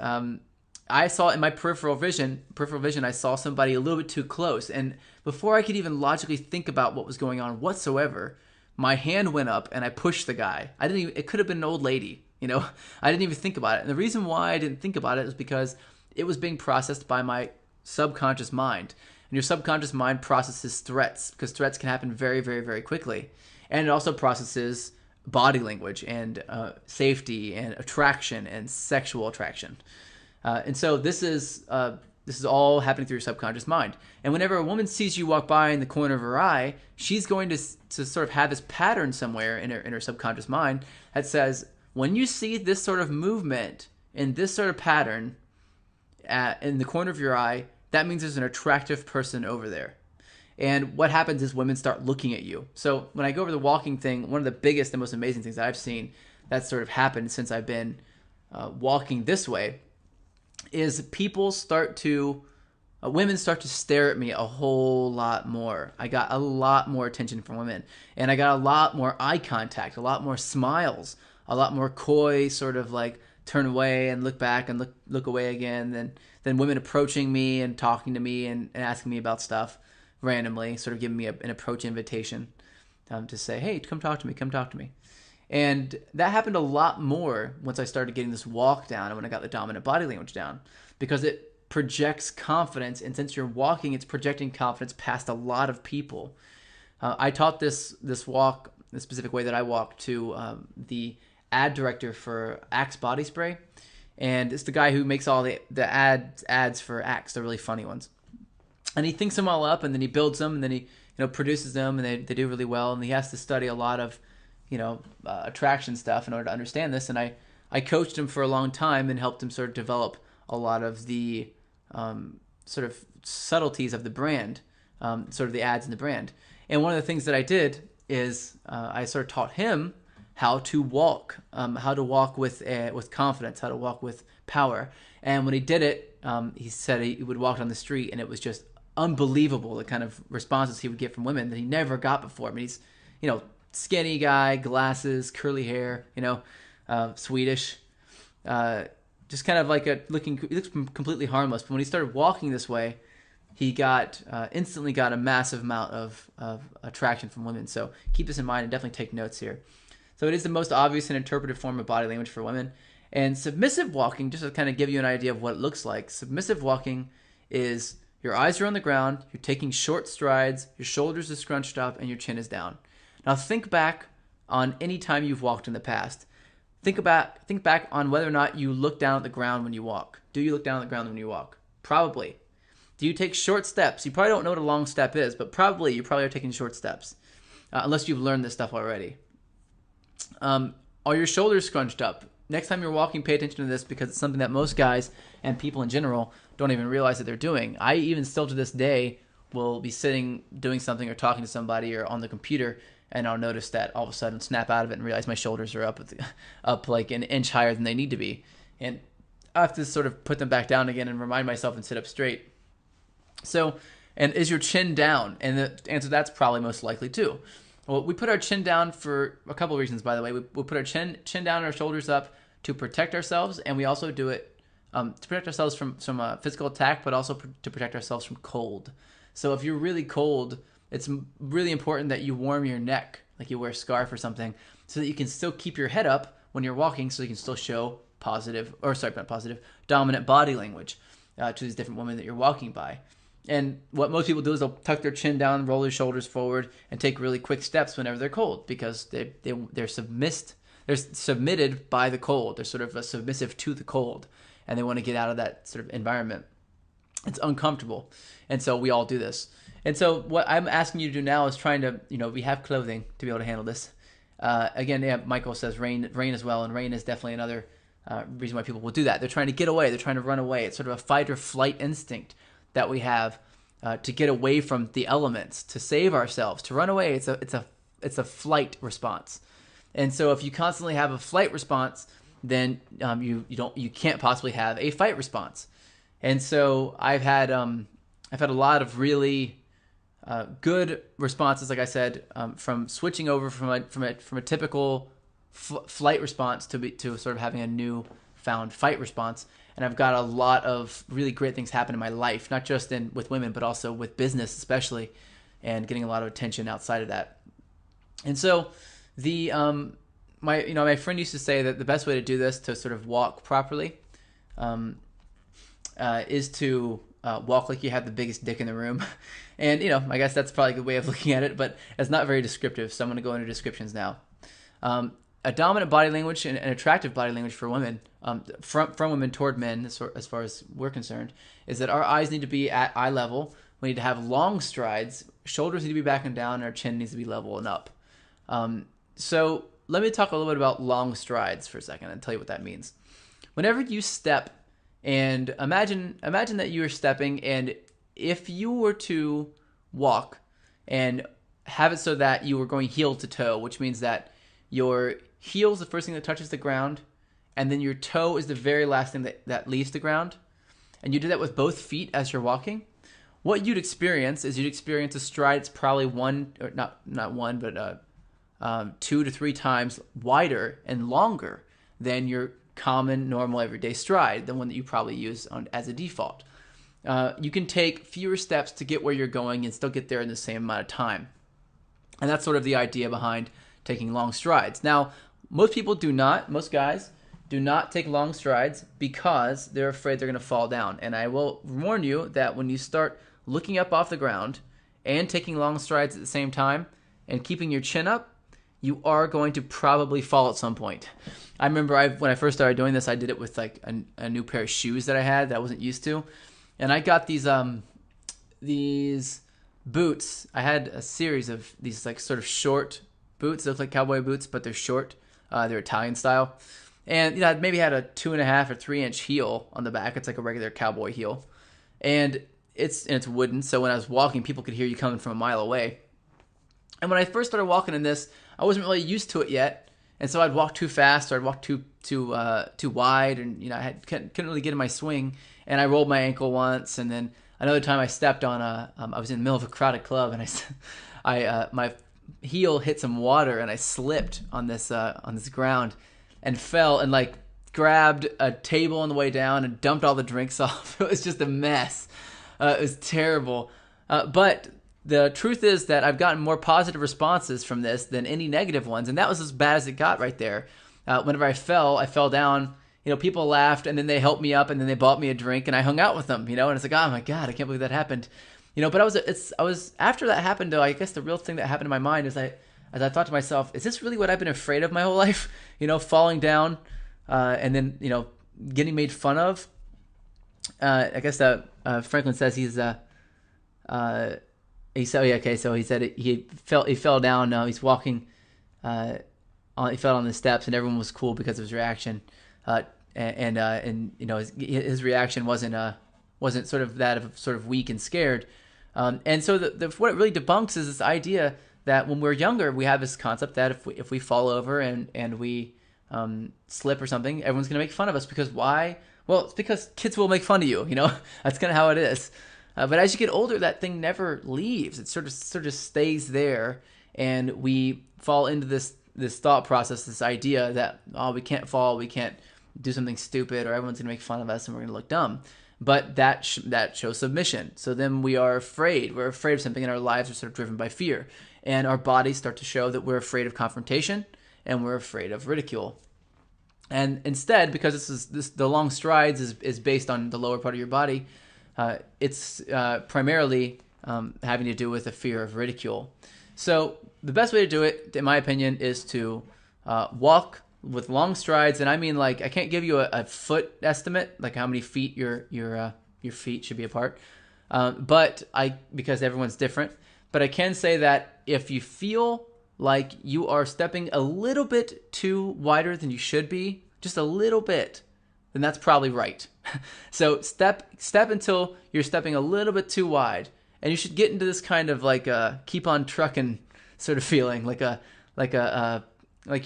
S1: I saw in my peripheral vision, I saw somebody a little bit too close. And before I could even logically think about what was going on whatsoever, my hand went up and I pushed the guy. It could have been an old lady, I didn't even think about it. And the reason why I didn't think about it is because it was being processed by my subconscious mind. And your subconscious mind processes threats, because threats can happen very, very, very quickly. And it also processes body language and safety and attraction and sexual attraction. And so this is all happening through your subconscious mind. And whenever a woman sees you walk by in the corner of her eye, she's going to sort of have this pattern somewhere in her subconscious mind that says, when you see this sort of movement in this sort of pattern in the corner of your eye, that means there's an attractive person over there. And what happens is women start looking at you. So when I go over the walking thing, one of the biggest and most amazing things that I've seen that sort of happened since I've been walking this way is women start to stare at me a whole lot more. I got a lot more attention from women, and I got a lot more eye contact, a lot more smiles, a lot more coy sort of like turn away and look back and look away again, then women approaching me and talking to me and asking me about stuff randomly, sort of giving me an approach invitation to say, hey, come talk to me. And that happened a lot more once I started getting this walk down and when I got the dominant body language down, because it projects confidence. And since you're walking, it's projecting confidence past a lot of people. I taught this walk, the specific way that I walk, to the ad director for Axe body spray. And it's the guy who makes all the ads for Axe, the really funny ones. And he thinks them all up, and then he builds them, and then he produces them, and they do really well. And he has to study a lot of attraction stuff in order to understand this. And I coached him for a long time and helped him sort of develop a lot of the sort of subtleties of the brand, sort of the ads in the brand. And one of the things that I did is I sort of taught him how to walk with confidence, how to walk with power. And when he did it, he said he would walk down the street, and it was just unbelievable the kind of responses he would get from women that he never got before. I mean, he's, skinny guy, glasses, curly hair, Swedish, just kind of like he looks completely harmless. But when he started walking this way, he instantly got a massive amount of attraction from women. So keep this in mind and definitely take notes here. So it is the most obvious and interpretive form of body language for women. And submissive walking, just to kind of give you an idea of what it looks like, submissive walking is your eyes are on the ground, you're taking short strides, your shoulders are scrunched up, and your chin is down. Now think back on any time you've walked in the past. Think back on whether or not you look down at the ground when you walk. Do you look down at the ground when you walk? Probably. Do you take short steps? You probably don't know what a long step is, but you probably are taking short steps, unless you've learned this stuff already. Are your shoulders scrunched up? Next time you're walking, pay attention to this, because it's something that most guys and people in general don't even realize that they're doing. I even still to this day will be sitting doing something or talking to somebody or on the computer, and I'll notice that all of a sudden snap out of it and realize my shoulders are up like an inch higher than they need to be. And I have to sort of put them back down again and remind myself and sit up straight. So, and is your chin down? And the answer to that's probably most likely too. Well, we put our chin down for a couple of reasons, by the way. We put our chin down and our shoulders up to protect ourselves, and we also do it to protect ourselves from physical attack, but also to protect ourselves from cold. So if you're really cold, it's really important that you warm your neck, like you wear a scarf or something, so that you can still keep your head up when you're walking, so you can still show dominant body language to these different women that you're walking by. And what most people do is they'll tuck their chin down, roll their shoulders forward, and take really quick steps whenever they're cold, because they're submitted by the cold. They're sort of submissive to the cold, and they want to get out of that sort of environment. It's uncomfortable, and so we all do this. And so what I'm asking you to do now is trying to, we have clothing to be able to handle this. Again, yeah, Michael says rain as well, and rain is definitely another reason why people will do that. They're trying to get away. They're trying to run away. It's sort of a fight or flight instinct that we have to get away from the elements, to save ourselves, to run away. It's a flight response. And so if you constantly have a flight response, then you can't possibly have a fight response. And so I've had a lot of really good responses, like I said, from switching over from a typical flight response to sort of having a new found fight response. And I've got a lot of really great things happen in my life, not just with women, but also with business especially, and getting a lot of attention outside of that. And so my friend used to say that the best way to do this, to sort of walk properly, is to walk like you have the biggest dick in the room. And I guess that's probably a good way of looking at it, but it's not very descriptive, so I'm going to go into descriptions now. A dominant body language and an attractive body language for women, from women toward men, as far as we're concerned, is that our eyes need to be at eye level. We need to have long strides. Shoulders need to be back and down, and our chin needs to be level and up. So let me talk a little bit about long strides for a second and tell you what that means. Whenever you step, and imagine that you are stepping, and if you were to walk and have it so that you were going heel to toe, which means that your heel is the first thing that touches the ground, and then your toe is the very last thing that leaves the ground, and you do that with both feet as you're walking, what you'd experience is a stride that's probably two to three times wider and longer than your common, normal, everyday stride, the one that you probably use as a default. You can take fewer steps to get where you're going and still get there in the same amount of time. And that's sort of the idea behind taking long strides. Now, most guys do not take long strides because they're afraid they're going to fall down. And I will warn you that when you start looking up off the ground and taking long strides at the same time and keeping your chin up, you are going to probably fall at some point. I remember when I first started doing this, I did it with like a new pair of shoes that I had that I wasn't used to. And I got these boots. I had a series of these like sort of short boots. They look like cowboy boots, but they're short. They're Italian style. And I maybe had a 2.5 or 3 inch heel on the back. It's like a regular cowboy heel. And it's wooden, so when I was walking, people could hear you coming from a mile away. And when I first started walking in this, I wasn't really used to it yet, and so I'd walk too fast or I'd walk too wide, and I couldn't really get in my swing. And I rolled my ankle once, and then another time I stepped on I was in the middle of a crowded club, and my heel hit some water, and I slipped on this ground, and fell and like grabbed a table on the way down and dumped all the drinks off. It was just a mess. It was terrible, but the truth is that I've gotten more positive responses from this than any negative ones, and that was as bad as it got right there. Whenever I fell down. People laughed, and then they helped me up, and then they bought me a drink, and I hung out with them. And it's like, oh my God, I can't believe that happened. But I was after that happened though. I guess the real thing that happened in my mind is as I thought to myself, is this really what I've been afraid of my whole life? Falling down, and then getting made fun of. I guess that Franklin says he said, yeah, okay, so he said he fell down. He's walking, he fell on the steps, and everyone was cool because of his reaction. His reaction wasn't sort of that of sort of weak and scared. And so what it really debunks is this idea that when we're younger, we have this concept that if we fall over and we slip or something, everyone's going to make fun of us. Because why? Well, it's because kids will make fun of you. That's kind of how it is. But as you get older, that thing never leaves. It sort of stays there, and we fall into this thought process, this idea that we can't fall, we can't do something stupid, or everyone's going to make fun of us and we're going to look dumb. But that shows submission. So then we are afraid. We're afraid of something, and our lives are sort of driven by fear. And our bodies start to show that we're afraid of confrontation and we're afraid of ridicule. And instead, because the long strides is based on the lower part of your body, it's primarily having to do with a fear of ridicule. So the best way to do it, in my opinion, is to walk with long strides. And I mean, like, I can't give you a foot estimate, like how many feet your feet should be apart, because everyone's different. But I can say that if you feel like you are stepping a little bit too wider than you should be, just a little bit, then that's probably right. So step until you're stepping a little bit too wide, and you should get into this kind of like a keep on trucking sort of feeling, like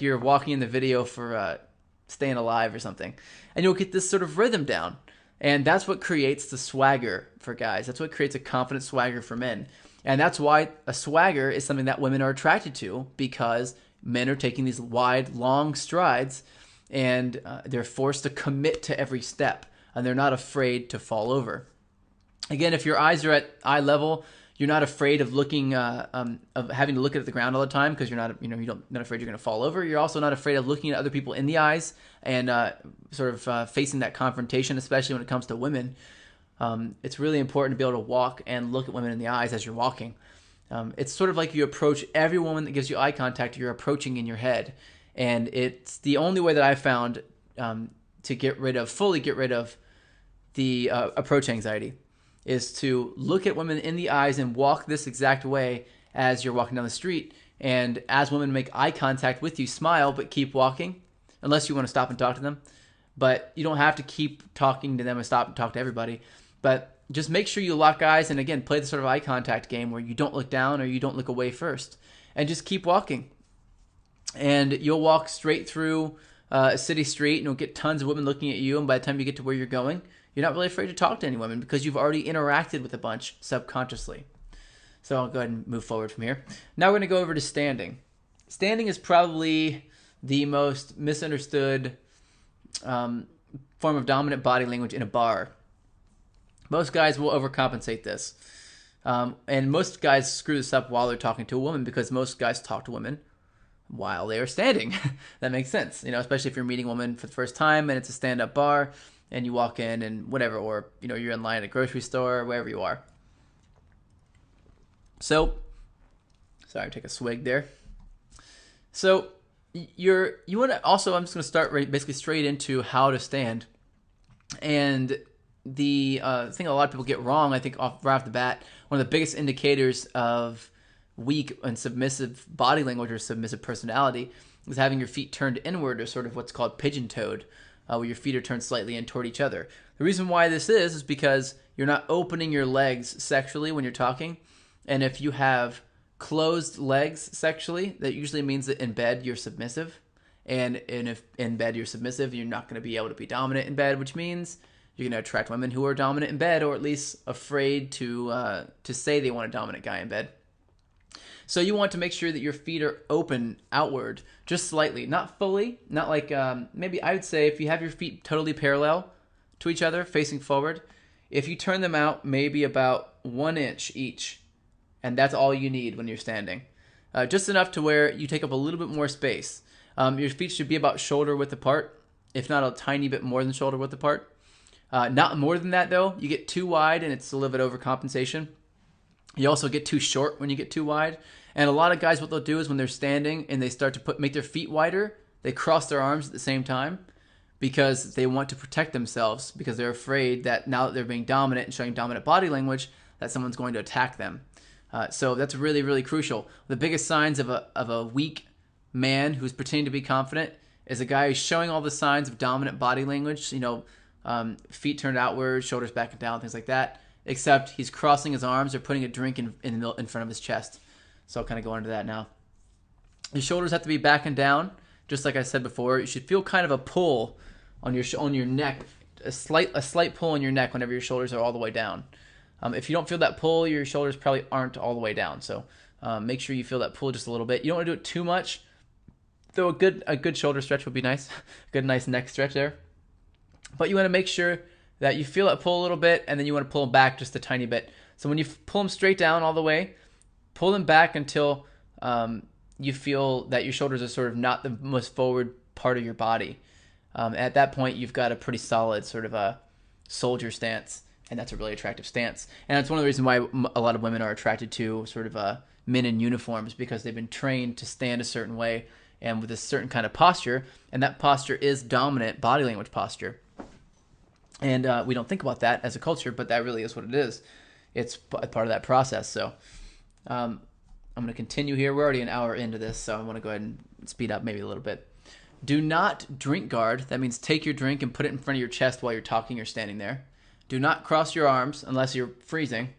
S1: you're walking in the video for Staying Alive or something, and you'll get this sort of rhythm down, and that's what creates the swagger for guys. That's what creates a confident swagger for men, and that's why a swagger is something that women are attracted to, because men are taking these wide, long strides, and they're forced to commit to every step, and they're not afraid to fall over. Again, if your eyes are at eye level, you're not afraid of looking, of having to look at the ground all the time, because you're not, not afraid you're going to fall over. You're also not afraid of looking at other people in the eyes and facing that confrontation, especially when it comes to women. It's really important to be able to walk and look at women in the eyes as you're walking. It's sort of like you approach every woman that gives you eye contact, you're approaching in your head. And it's the only way that I've found to fully get rid of the approach anxiety, is to look at women in the eyes and walk this exact way as you're walking down the street. And as women make eye contact with you, smile, but keep walking, unless you want to stop and talk to them. But you don't have to keep talking to them and stop and talk to everybody. But just make sure you lock eyes, and again, play the sort of eye contact game where you don't look down or you don't look away first. And just keep walking. And you'll walk straight through a city street, and you'll get tons of women looking at you. And by the time you get to where you're going, you're not really afraid to talk to any women, because you've already interacted with a bunch subconsciously. So I'll go ahead and move forward from here. Now we're going to go over to standing. Standing is probably the most misunderstood form of dominant body language in a bar. Most guys will overcompensate this. And most guys screw this up while they're talking to a woman, because most guys talk to women while they are standing. That makes sense, especially if you're meeting a woman for the first time and it's a stand-up bar and you walk in and whatever, or you're in line at a grocery store, wherever you are. So, sorry, take a swig there. So you want to also, I'm just going to start basically straight into how to stand. And the thing a lot of people get wrong, I think right off the bat, one of the biggest indicators of weak and submissive body language or submissive personality is having your feet turned inward, or sort of what's called pigeon-toed, where your feet are turned slightly in toward each other. The reason why this is because you're not opening your legs sexually when you're talking. And if you have closed legs sexually, that usually means that in bed you're submissive. And if in bed you're submissive, you're not going to be able to be dominant in bed, which means you're going to attract women who are dominant in bed, or at least afraid to say they want a dominant guy in bed. So you want to make sure that your feet are open outward, just slightly, not fully, not like maybe I would say if you have your feet totally parallel to each other, facing forward, if you turn them out maybe about 1 inch each, and that's all you need when you're standing. Just enough to where you take up a little bit more space. Your feet should be about shoulder width apart, if not a tiny bit more than shoulder width apart. Not more than that though. You get too wide and it's a little bit overcompensation. You also get too short when you get too wide. And a lot of guys, what they'll do is when they're standing and they start to make their feet wider, they cross their arms at the same time because they want to protect themselves, because they're afraid that now that they're being dominant and showing dominant body language, that someone's going to attack them. So that's really, really crucial. The biggest signs of a weak man who's pretending to be confident is a guy who's showing all the signs of dominant body language, feet turned outward, shoulders back and down, things like that, except he's crossing his arms or putting a drink in front of his chest. So I'll kind of go into that now. Your shoulders have to be back and down, just like I said before. You should feel kind of a pull on your neck, a slight pull on your neck whenever your shoulders are all the way down. If you don't feel that pull, your shoulders probably aren't all the way down. So make sure you feel that pull just a little bit. You don't want to do it too much, though. A good shoulder stretch would be nice. A good nice neck stretch there. But you want to make sure that you feel that pull a little bit, and then you want to pull them back just a tiny bit. So when you pull them straight down all the way, pull them back until you feel that your shoulders are sort of not the most forward part of your body. At that point, you've got a pretty solid sort of a soldier stance, and that's a really attractive stance. And that's one of the reasons why a lot of women are attracted to sort of men in uniforms, because they've been trained to stand a certain way and with a certain kind of posture, and that posture is dominant body language posture. And we don't think about that as a culture, but that really is what it is. It's part of that process. So I'm going to continue here. We're already an hour into this, so I want to go ahead and speed up maybe a little bit. Do not drink guard. That means take your drink and put it in front of your chest while you're talking or standing there. Do not cross your arms unless you're freezing.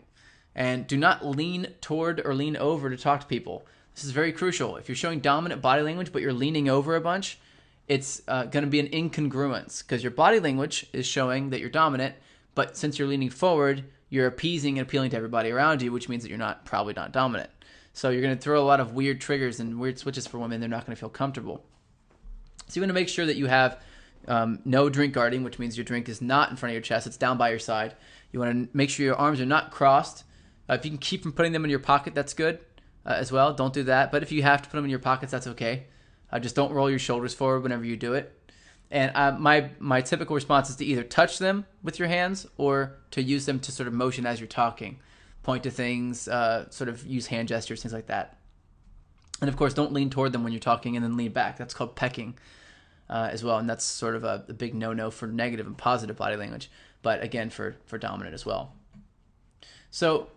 S1: And do not lean toward or lean over to talk to people. This is very crucial. If you're showing dominant body language but you're leaning over a bunch, it's going to be an incongruence, because your body language is showing that you're dominant, but since you're leaning forward, you're appeasing and appealing to everybody around you, which means that you're probably not dominant. So you're going to throw a lot of weird triggers and weird switches for women. They're not going to feel comfortable. So you want to make sure that you have no drink guarding, which means your drink is not in front of your chest. It's down by your side. You want to make sure your arms are not crossed. If you can keep from putting them in your pocket, that's good as well. Don't do that. But if you have to put them in your pockets, that's okay. Just don't roll your shoulders forward whenever you do it. And my typical response is to either touch them with your hands or to use them to sort of motion as you're talking. Point to things, sort of use hand gestures, things like that. And of course, don't lean toward them when you're talking and then lean back. That's called pecking as well. And that's sort of a big no-no for negative and positive body language. But again, for dominant as well. So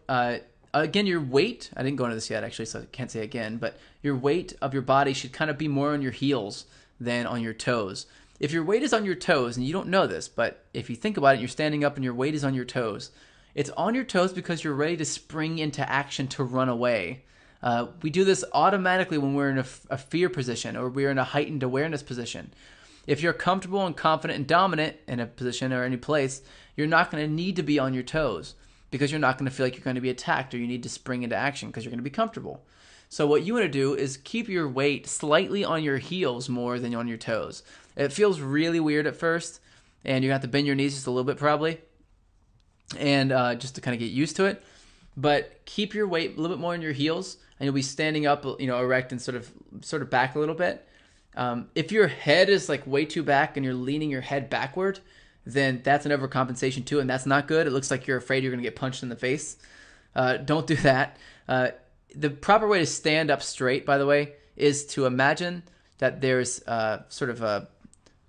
S1: again, your weight, I didn't go into this yet actually, so I can't say again, but your weight of your body should kind of be more on your heels than on your toes. If your weight is on your toes, and you don't know this, but if you think about it, you're standing up and your weight is on your toes. It's on your toes because you're ready to spring into action to run away. We do this automatically when we're in a fear position or we're in a heightened awareness position. If you're comfortable and confident and dominant in a position or any place, you're not going to need to be on your toes, because you're not going to feel like you're going to be attacked, or you need to spring into action because you're going to be comfortable. So what you want to do is keep your weight slightly on your heels more than on your toes. It feels really weird at first, and you have to bend your knees just a little bit probably, and just to kind of get used to it. But keep your weight a little bit more on your heels, and you'll be standing up, erect and sort of back a little bit. If your head is like way too back and you're leaning your head backward, then that's an overcompensation too, and that's not good. It looks like you're afraid you're going to get punched in the face. Don't do that. The proper way to stand up straight, by the way, is to imagine that there's sort of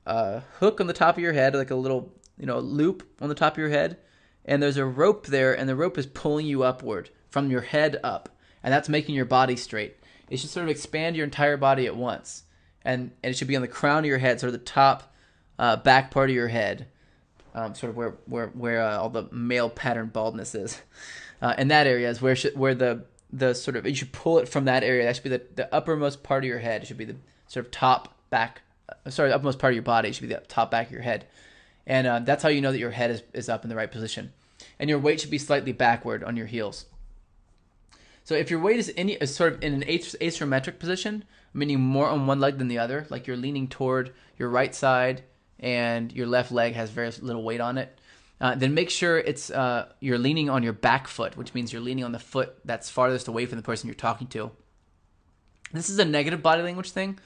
S1: a hook on the top of your head, like a little loop on the top of your head, and there's a rope there, and the rope is pulling you upward from your head up. and that's making your body straight. It should sort of expand your entire body at once, and it should be on the crown of your head, sort of the top back part of your head, sort of where all the male pattern baldness is. And that area is where the sort of, you should pull it from that area. That should be the uppermost part of your head. It should be the sort of the uppermost part of your body. It should be the top back of your head. And that's how you know that your head is up in the right position. And your weight should be slightly backward on your heels. So if your weight is sort of in an asymmetric position, meaning more on one leg than the other, like you're leaning toward your right side and your left leg has very little weight on it, then make sure you're leaning on your back foot, which means you're leaning on the foot that's farthest away from the person you're talking to. This is a negative body language thing,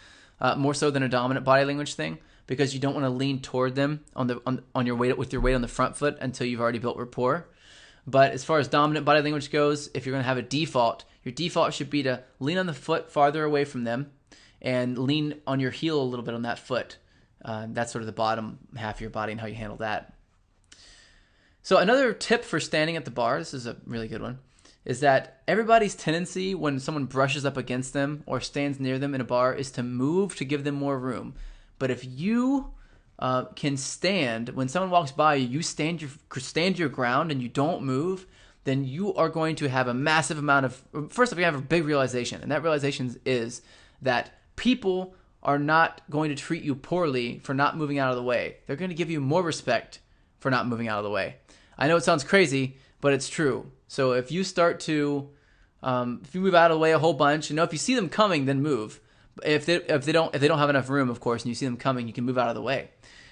S1: more so than a dominant body language thing, because you don't want to lean toward them on your weight with your weight on the front foot until you've already built rapport. But as far as dominant body language goes, if you're going to have a default, your default should be to lean on the foot farther away from them and lean on your heel a little bit on that foot. That's sort of the bottom half of your body and how you handle that. So another tip for standing at the bar, this is a really good one, is that everybody's tendency when someone brushes up against them or stands near them in a bar is to move to give them more room. But if you can stand, when someone walks by you, you stand your ground and you don't move, then you are going to have a massive amount of, first of all, you have a big realization, and that realization is that people are not going to treat you poorly for not moving out of the way. They're going to give you more respect for not moving out of the way. I know it sounds crazy, but it's true. So if you start to, if you move out of the way a whole bunch, if you see them coming, then move. If they don't have enough room, of course, and you see them coming, you can move out of the way.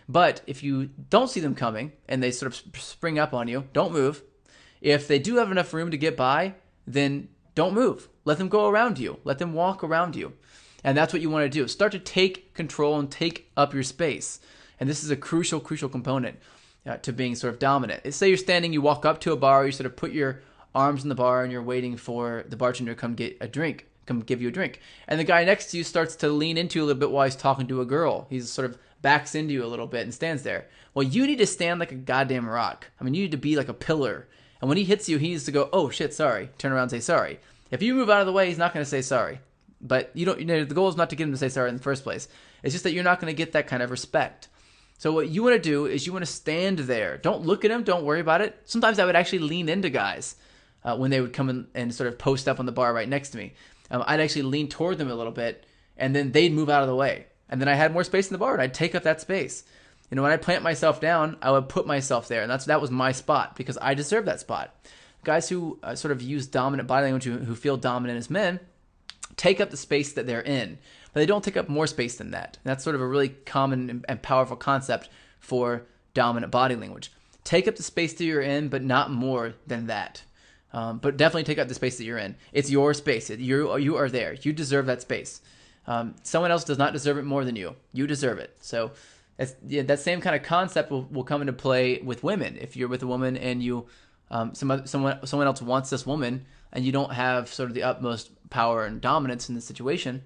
S1: But if you don't see them coming and they sort of spring up on you, don't move. If they do have enough room to get by, then don't move. Let them go around you. Let them walk around you. And that's what you want to do. Start to take control and take up your space. And this is a crucial component to being sort of dominant. Say you're standing, you walk up to a bar, you sort of put your arms in the bar and you're waiting for the bartender to come give you a drink. And the guy next to you starts to lean into you a little bit while he's talking to a girl. He's sort of backs into you a little bit and stands there. Well, you need to stand like a goddamn rock. I mean, you need to be like a pillar. And when he hits you, he needs to go, oh shit, sorry. Turn around and say sorry. If you move out of the way, he's not going to say sorry. But the goal is not to get him to say sorry in the first place. It's just that you're not going to get that kind of respect. So what you want to do is you want to stand there. Don't look at him. Don't worry about it. Sometimes I would actually lean into guys when they would come in and sort of post up on the bar right next to me. I'd actually lean toward them a little bit, and then they'd move out of the way. And then I had more space in the bar, and I'd take up that space. When I plant myself down, I would put myself there, and that was my spot because I deserve that spot. Guys who sort of use dominant body language, who feel dominant as men, take up the space that they're in, but they don't take up more space than that. And that's sort of a really common and powerful concept for dominant body language. Take up the space that you're in, but not more than that. But definitely take up the space that you're in. It's your space. You are there. You deserve that space. Someone else does not deserve it more than you. You deserve it. So that same kind of concept will come into play with women. If you're with a woman and you someone else wants this woman and you don't have sort of the utmost power and dominance in the situation,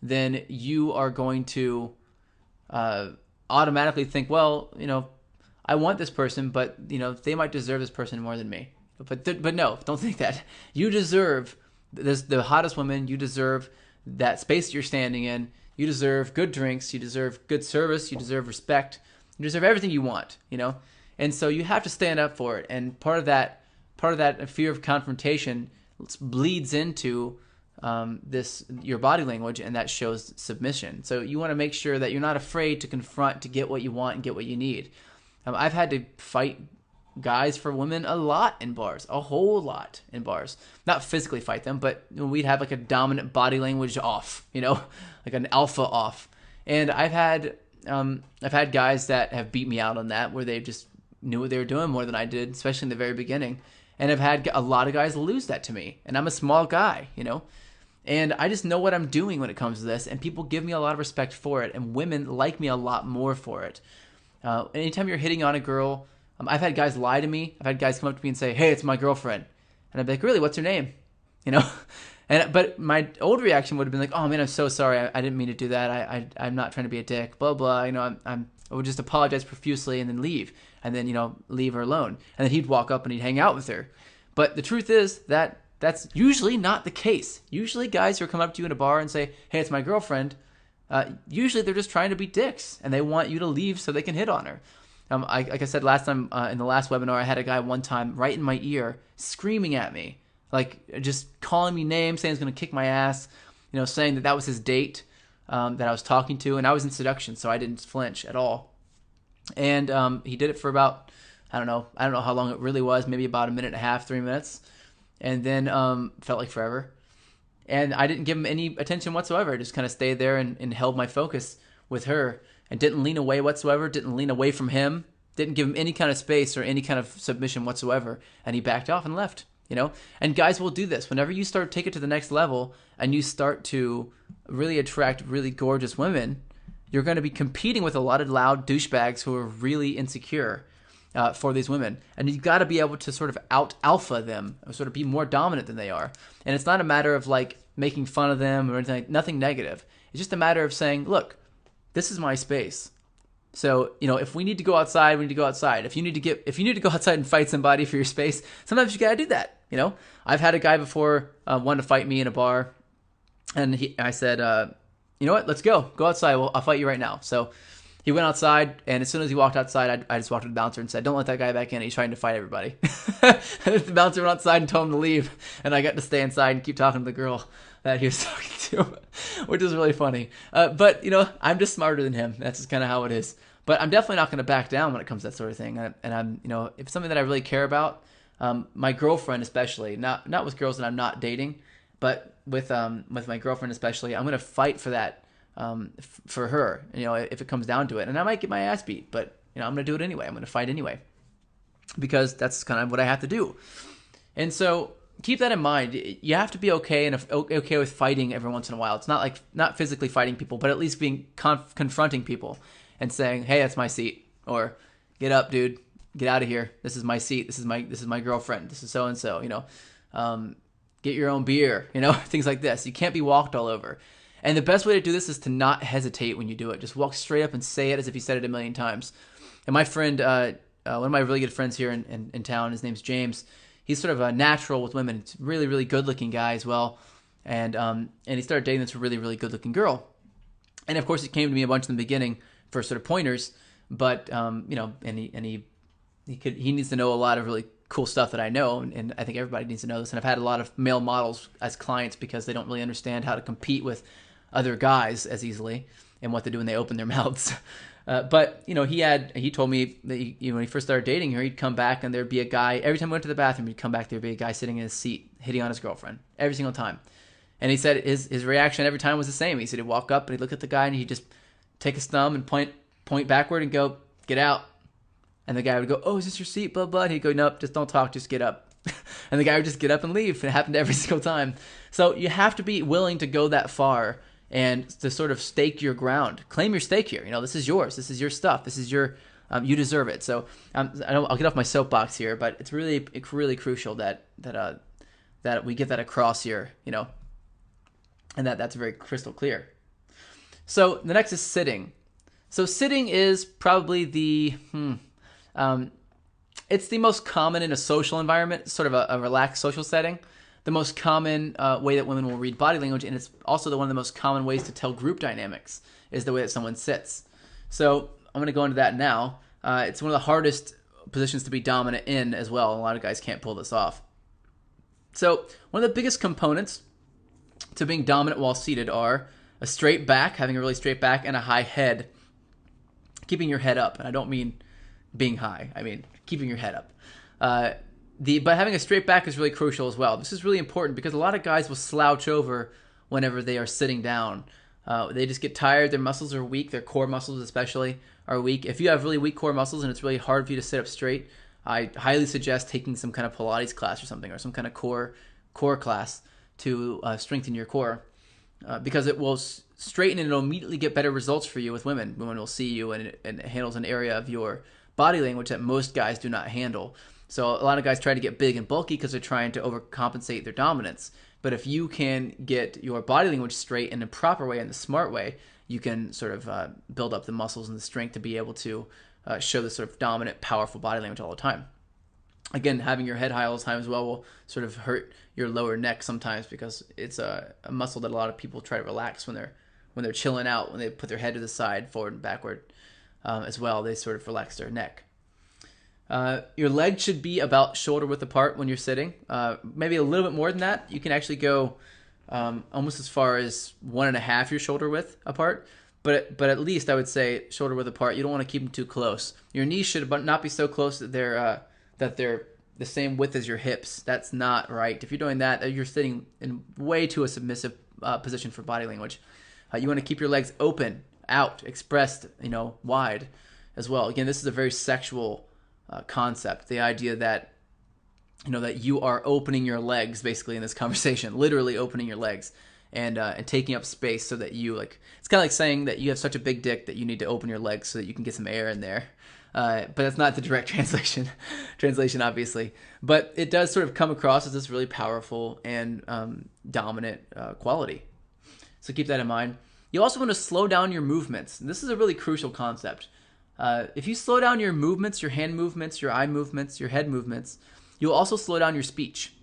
S1: then you are going to automatically think, well, I want this person, but they might deserve this person more than me. But no, don't think that. You deserve the hottest woman. You deserve that space you're standing in. You deserve good drinks. You deserve good service. You deserve respect. You deserve everything you want. And so you have to stand up for it. And part of that fear of confrontation bleeds into your body language, and that shows submission. So you want to make sure that you're not afraid to confront to get what you want and get what you need. I've had to fight guys for women a lot in bars, a whole lot in bars. Not physically fight them, but we'd have like a dominant body language off, like an alpha off. And I've had guys that have beat me out on that, where they just knew what they were doing more than I did, especially in the very beginning. And I've had a lot of guys lose that to me, and I'm a small guy, and I just know what I'm doing when it comes to this, and people give me a lot of respect for it, and women like me a lot more for it. Anytime you're hitting on a girl, I've had guys lie to me. I've had guys come up to me and say, hey, it's my girlfriend. And I'd be like, really, what's her name? But my old reaction would have been like, oh man, I'm so sorry. I didn't mean to do that. I'm not trying to be a dick, blah, blah. I would just apologize profusely and then leave. And then, leave her alone. And then he'd walk up and he'd hang out with her. But the truth is that That's usually not the case. Usually guys who come up to you in a bar and say, hey, it's my girlfriend, usually they're just trying to be dicks and they want you to leave so they can hit on her. Like I said last time in the last webinar, I had a guy one time right in my ear screaming at me, like just calling me names, saying he's going to kick my ass, saying that was his date that I was talking to, and I was in seduction, so I didn't flinch at all. And he did it for about, I don't know how long it really was, maybe about 1.5 minutes, 3 minutes, and then felt like forever. And I didn't give him any attention whatsoever. I just kind of stayed there and held my focus with her and didn't lean away whatsoever, didn't lean away from him, didn't give him any kind of space or any kind of submission whatsoever. And he backed off and left, And guys will do this. Whenever you start to take it to the next level and you start to really attract really gorgeous women, you're going to be competing with a lot of loud douchebags who are really insecure for these women. And you've got to be able to sort of out-alpha them, or sort of be more dominant than they are. And it's not a matter of like making fun of them or anything, nothing negative. It's just a matter of saying, look, this is my space. So, if we need to go outside, we need to go outside. If you need to go outside and fight somebody for your space, sometimes you got to do that. I've had a guy before want to fight me in a bar, and I said, you know what? Let's go outside. I'll fight you right now. So he went outside, and as soon as he walked outside, I just walked to the bouncer and said, don't let that guy back in. He's trying to fight everybody. The bouncer went outside and told him to leave, and I got to stay inside and keep talking to the girl that he was talking to, which is really funny. But, I'm just smarter than him. That's just kind of how it is. But I'm definitely not going to back down when it comes to that sort of thing. And I'm, if it's something that I really care about, my girlfriend especially, not with girls that I'm not dating, but with my girlfriend especially, I'm going to fight for that. For her, if it comes down to it, and I might get my ass beat, but I'm going to do it anyway. I'm going to fight anyway, because that's kind of what I have to do. And so keep that in mind. You have to be okay with fighting every once in a while. It's not physically fighting people, but at least being confronting people and saying, "Hey, that's my seat," or "Get up, dude, get out of here. This is my seat. This is my girlfriend. This is so and so." Get your own beer. Things like this. You can't be walked all over. And the best way to do this is to not hesitate when you do it. Just walk straight up and say it as if you said it 1,000,000 times. And my friend, one of my really good friends here in town, his name's James. He's sort of a natural with women. He's a really, really good-looking guy as well. And he started dating this really, really good-looking girl. And of course, he came to me a bunch in the beginning for sort of pointers. But he needs to know a lot of really cool stuff that I know, and I think everybody needs to know this. And I've had a lot of male models as clients because they don't really understand how to compete with other guys as easily and what they do when they open their mouths. But he told me that when he first started dating her, he'd come back and there'd be a guy every time he went to the bathroom. He'd come back, there'd be a guy sitting in his seat hitting on his girlfriend every single time. And he said his reaction every time was the same. He said he'd walk up and he'd look at the guy and he'd just take his thumb and point backward and go, "Get out." And the guy would go, "Oh, is this your seat, blah, blah?" He'd go, "Nope, just don't talk, just get up." And the guy would just get up and leave. It happened every single time. So you have to be willing to go that far and to sort of stake your ground. Claim your stake here. This is yours. This is your stuff. This is your, you deserve it. So I'll get off my soapbox here, but it's really crucial that we get that across here, and that's very crystal clear. So the next is sitting. So sitting is probably it's the most common in a social environment, sort of a relaxed social setting. The most common way that women will read body language, and it's also one of the most common ways to tell group dynamics, is the way that someone sits. So I'm going to go into that now. It's one of the hardest positions to be dominant in as well. A lot of guys can't pull this off. So one of the biggest components to being dominant while seated are a straight back, having a really straight back, and a high head. Keeping your head up, and I don't mean being high. I mean keeping your head up. But having a straight back is really crucial as well. This is really important because a lot of guys will slouch over whenever they are sitting down. They just get tired. Their muscles are weak. Their core muscles especially are weak. If you have really weak core muscles and it's really hard for you to sit up straight, I highly suggest taking some kind of Pilates class or something, or some kind of core class to strengthen your core, because it will straighten and it'll immediately get better results for you with women. Women will see you, and it handles an area of your body language that most guys do not handle. So a lot of guys try to get big and bulky because they're trying to overcompensate their dominance. But if you can get your body language straight in the proper way, in the smart way, you can sort of build up the muscles and the strength to be able to show this sort of dominant, powerful body language all the time. Again, having your head high all the time as well will sort of hurt your lower neck sometimes, because it's a muscle that a lot of people try to relax when they're chilling out, when they put their head to the side, forward and backward as well. They sort of relax their neck. Your legs should be about shoulder width apart when you're sitting. Maybe a little bit more than that. You can actually go almost as far as 1.5 your shoulder width apart. But at least I would say shoulder width apart. You don't want to keep them too close. Your knees should not be so close that they're the same width as your hips. That's not right. If you're doing that, you're sitting in way too a submissive position for body language. You want to keep your legs open, out, expressed, wide as well. Again, this is a very sexual concept. The idea that that you are opening your legs basically in this conversation, literally opening your legs and taking up space so that you it's kind of like saying that you have such a big dick that you need to open your legs so that you can get some air in there. But that's not the direct translation obviously. But it does sort of come across as this really powerful and dominant quality. So keep that in mind. You also want to slow down your movements. This is a really crucial concept. If you slow down your movements, your hand movements, your eye movements, your head movements, you'll also slow down your speech.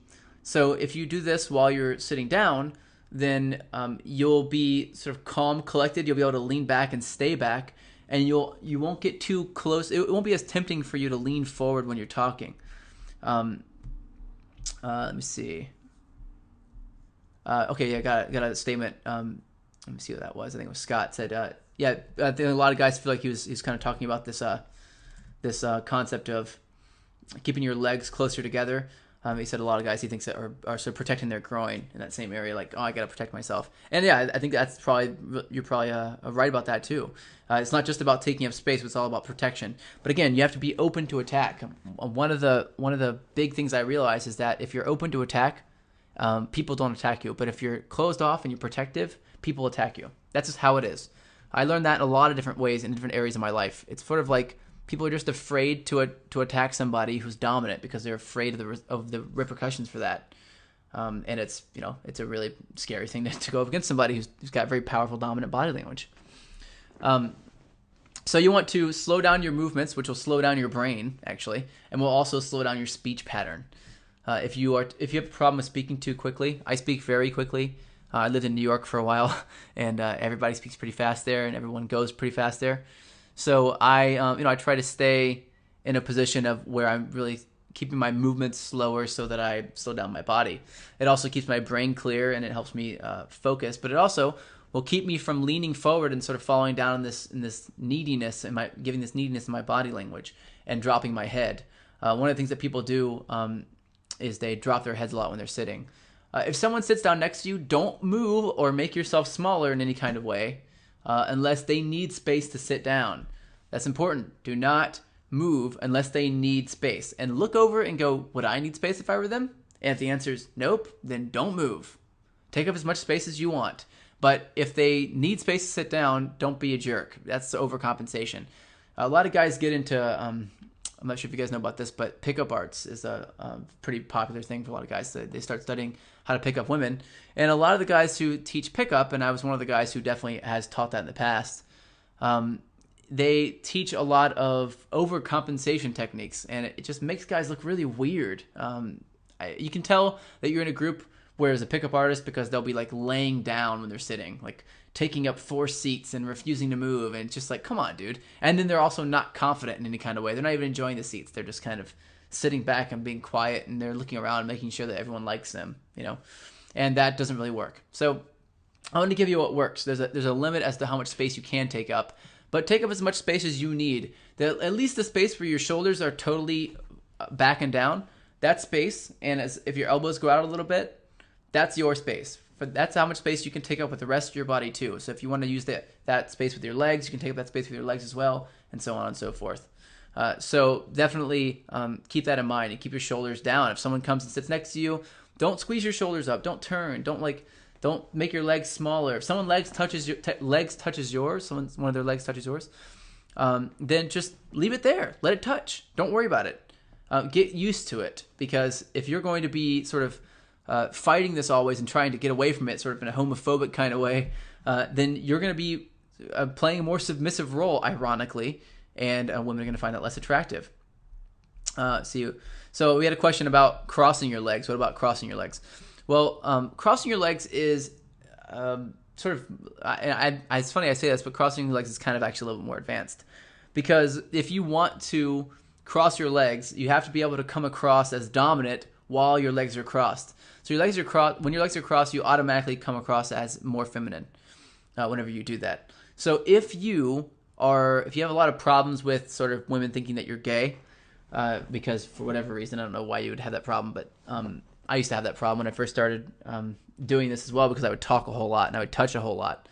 S1: So if you do this while you're sitting down, then you'll be sort of calm, collected. You'll be able to lean back and stay back, and you won't get too close. It won't be as tempting for you to lean forward when you're talking. Let me see. Okay, yeah, got a statement. Let me see what that was. I think it was Scott said. I think a lot of guys feel like he was kind of talking about this concept of keeping your legs closer together. He said a lot of guys he thinks that are sort of protecting their groin in that same area, like, oh, I got to protect myself. And yeah, I think you're probably right about that too. It's not just about taking up space, but it's all about protection. But again, you have to be open to attack. One of the big things I realize is that if you're open to attack, people don't attack you. But if you're closed off and you're protective, people attack you. That's just how it is. I learned that in a lot of different ways in different areas of my life. It's sort of like people are just afraid to attack somebody who's dominant because they're afraid of the repercussions for that. And it's it's a really scary thing to go up against somebody who's got very powerful dominant body language. So you want to slow down your movements, which will slow down your brain actually, and will also slow down your speech pattern. If you have a problem with speaking too quickly, I speak very quickly. I lived in New York for a while, and everybody speaks pretty fast there, and everyone goes pretty fast there. So I try to stay in a position of where I'm really keeping my movements slower so that I slow down my body. It also keeps my brain clear, and it helps me focus. But it also will keep me from leaning forward and sort of falling down in this neediness and giving this neediness in my body language and dropping my head. One of the things that people do is they drop their heads a lot when they're sitting. If someone sits down next to you, don't move or make yourself smaller in any kind of way unless they need space to sit down. That's important. Do not move unless they need space. And look over and go, would I need space if I were them? And if the answer is nope, then don't move. Take up as much space as you want. But if they need space to sit down, don't be a jerk. That's overcompensation. A lot of guys get into... I'm not sure if you guys know about this, but pickup arts is a pretty popular thing for a lot of guys. They start studying how to pick up women. And a lot of the guys who teach pickup, and I was one of the guys who definitely has taught that in the past, they teach a lot of overcompensation techniques, and it just makes guys look really weird. You can tell that you're in a group where there's a pickup artist because they'll be like laying down when they're sitting, like taking up 4 seats and refusing to move, and it's just like, come on, dude. And then they're also not confident in any kind of way. They're not even enjoying the seats. They're just kind of sitting back and being quiet, and they're looking around and making sure that everyone likes them, and that doesn't really work. So I want to give you what works. There's a limit as to how much space you can take up, but take up as much space as you need. At least the space where your shoulders are totally back and down, that space, and if your elbows go out a little bit, that's your space. That's how much space you can take up with the rest of your body too. So if you want to use that space with your legs, you can take up that space with your legs as well, and so on and so forth. So definitely keep that in mind and keep your shoulders down. If someone comes and sits next to you, don't squeeze your shoulders up. Don't turn. Don't make your legs smaller. If someone's legs touches yours, one of their legs touches yours, then just leave it there. Let it touch. Don't worry about it. Get used to it, because if you're going to be sort of fighting this always and trying to get away from it sort of in a homophobic kind of way, then you're going to be playing a more submissive role, ironically, and women are going to find that less attractive. So we had a question about crossing your legs. What about crossing your legs? Well, crossing your legs is sort of. It's funny I say this, but crossing your legs is kind of actually a little bit more advanced, because if you want to cross your legs, you have to be able to come across as dominant while your legs are crossed. So your legs are crossed. When your legs are crossed, you automatically come across as more feminine whenever you do that. So if you have a lot of problems with sort of women thinking that you're gay, because for whatever reason, I don't know why you would have that problem, but I used to have that problem when I first started doing this as well, because I would talk a whole lot and I would touch a whole lot,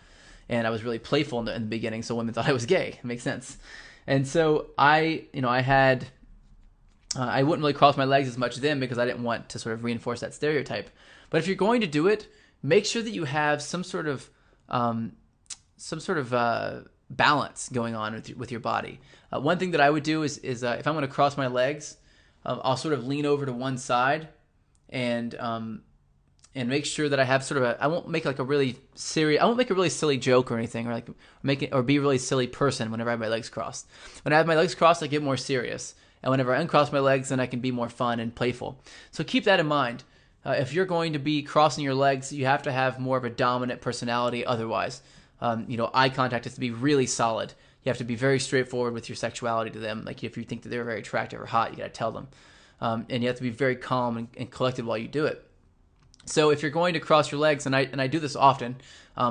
S1: and I was really playful in the beginning, so women thought I was gay. It makes sense. And so I wouldn't really cross my legs as much then, because I didn't want to sort of reinforce that stereotype. But if you're going to do it, make sure that you have some sort of balance going on with your body. One thing that I would do is if I'm going to cross my legs, I'll sort of lean over to one side and make sure that I have sort of I won't make a really silly joke or anything, or be a really silly person whenever I have my legs crossed. When I have my legs crossed, I get more serious. And whenever I uncross my legs, then I can be more fun and playful. So keep that in mind. If you're going to be crossing your legs, you have to have more of a dominant personality otherwise. Eye contact has to be really solid. You have to be very straightforward with your sexuality to them. Like if you think that they're very attractive or hot, you got to tell them. And you have to be very calm and collected while you do it. So if you're going to cross your legs, and I do this often,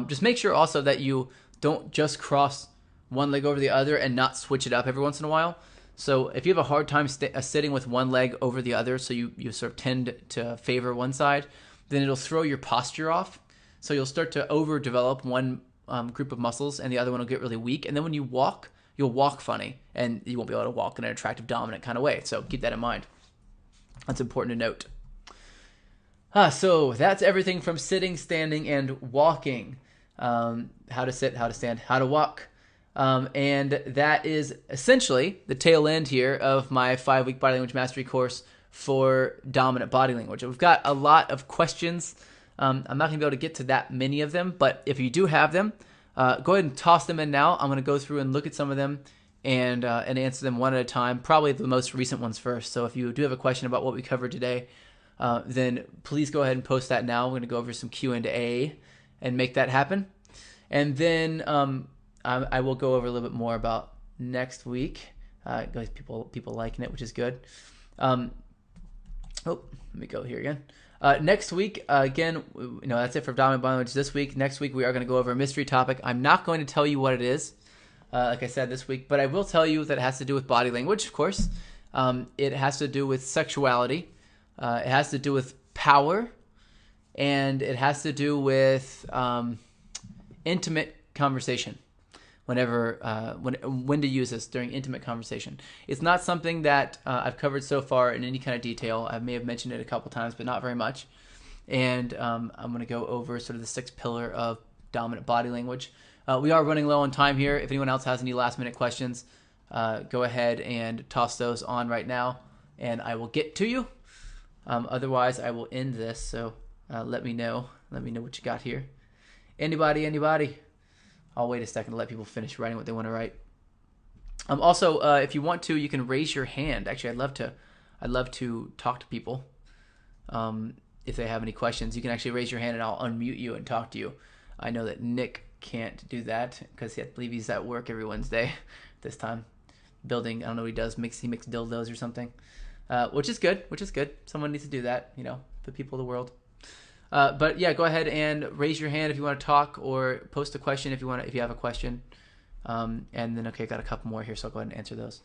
S1: just make sure also that you don't just cross one leg over the other and not switch it up every once in a while. So if you have a hard time sitting with one leg over the other, so you sort of tend to favor one side, then it'll throw your posture off. So you'll start to overdevelop one group of muscles, and the other one will get really weak. And then when you walk, you'll walk funny, and you won't be able to walk in an attractive, dominant kind of way. So keep that in mind. That's important to note. So that's everything from sitting, standing, and walking. How to sit, how to stand, how to walk. And that is essentially the tail end here of my 5-week body language mastery course for dominant body language. We've got a lot of questions. I'm not going to be able to get to that many of them, but if you do have them, go ahead and toss them in now. I'm going to go through and look at some of them and answer them one at a time, probably the most recent ones first. So if you do have a question about what we covered today, then please go ahead and post that now. We're going to go over some Q&A and make that happen. And then I will go over a little bit more about next week. People liking it, which is good. Let me go here again. Next week, again, that's it for dominant body language this week. Next week, we are going to go over a mystery topic. I'm not going to tell you what it is, like I said this week, but I will tell you that it has to do with body language, of course. It has to do with sexuality. It has to do with power, and it has to do with intimate conversation. When to use this during intimate conversation. It's not something that I've covered so far in any kind of detail. I may have mentioned it a couple times, but not very much. And I'm going to go over sort of the 6th pillar of dominant body language. We are running low on time here. If anyone else has any last-minute questions, go ahead and toss those on right now, and I will get to you. Otherwise, I will end this, so let me know. Let me know what you got here. Anybody? I'll wait a second to let people finish writing what they want to write. Also, if you want to, you can raise your hand. Actually, I'd love to talk to people. If they have any questions, you can actually raise your hand, and I'll unmute you and talk to you. I know that Nick can't do that because I believe he's at work every Wednesday this time, building. I don't know what he does. He makes dildos or something, which is good. Someone needs to do that. For people of the world. But yeah, go ahead and raise your hand if you want to talk, or post a question if you have a question. And then, okay, got a couple more here, so I'll go ahead and answer those.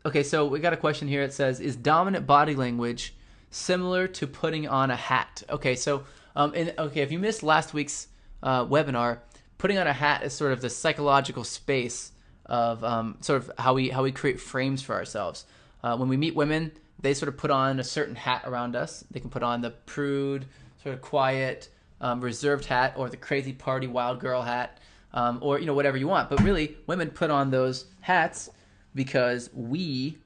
S1: Okay, so we got a question here. It says, is dominant body language similar to putting on a hat? Okay, so if you missed last week's webinar, putting on a hat is sort of the psychological space of sort of how we create frames for ourselves. When we meet women, they sort of put on a certain hat around us. They can put on the prude, sort of quiet, reserved hat, or the crazy party wild girl hat, or whatever you want. But really, women put on those hats because we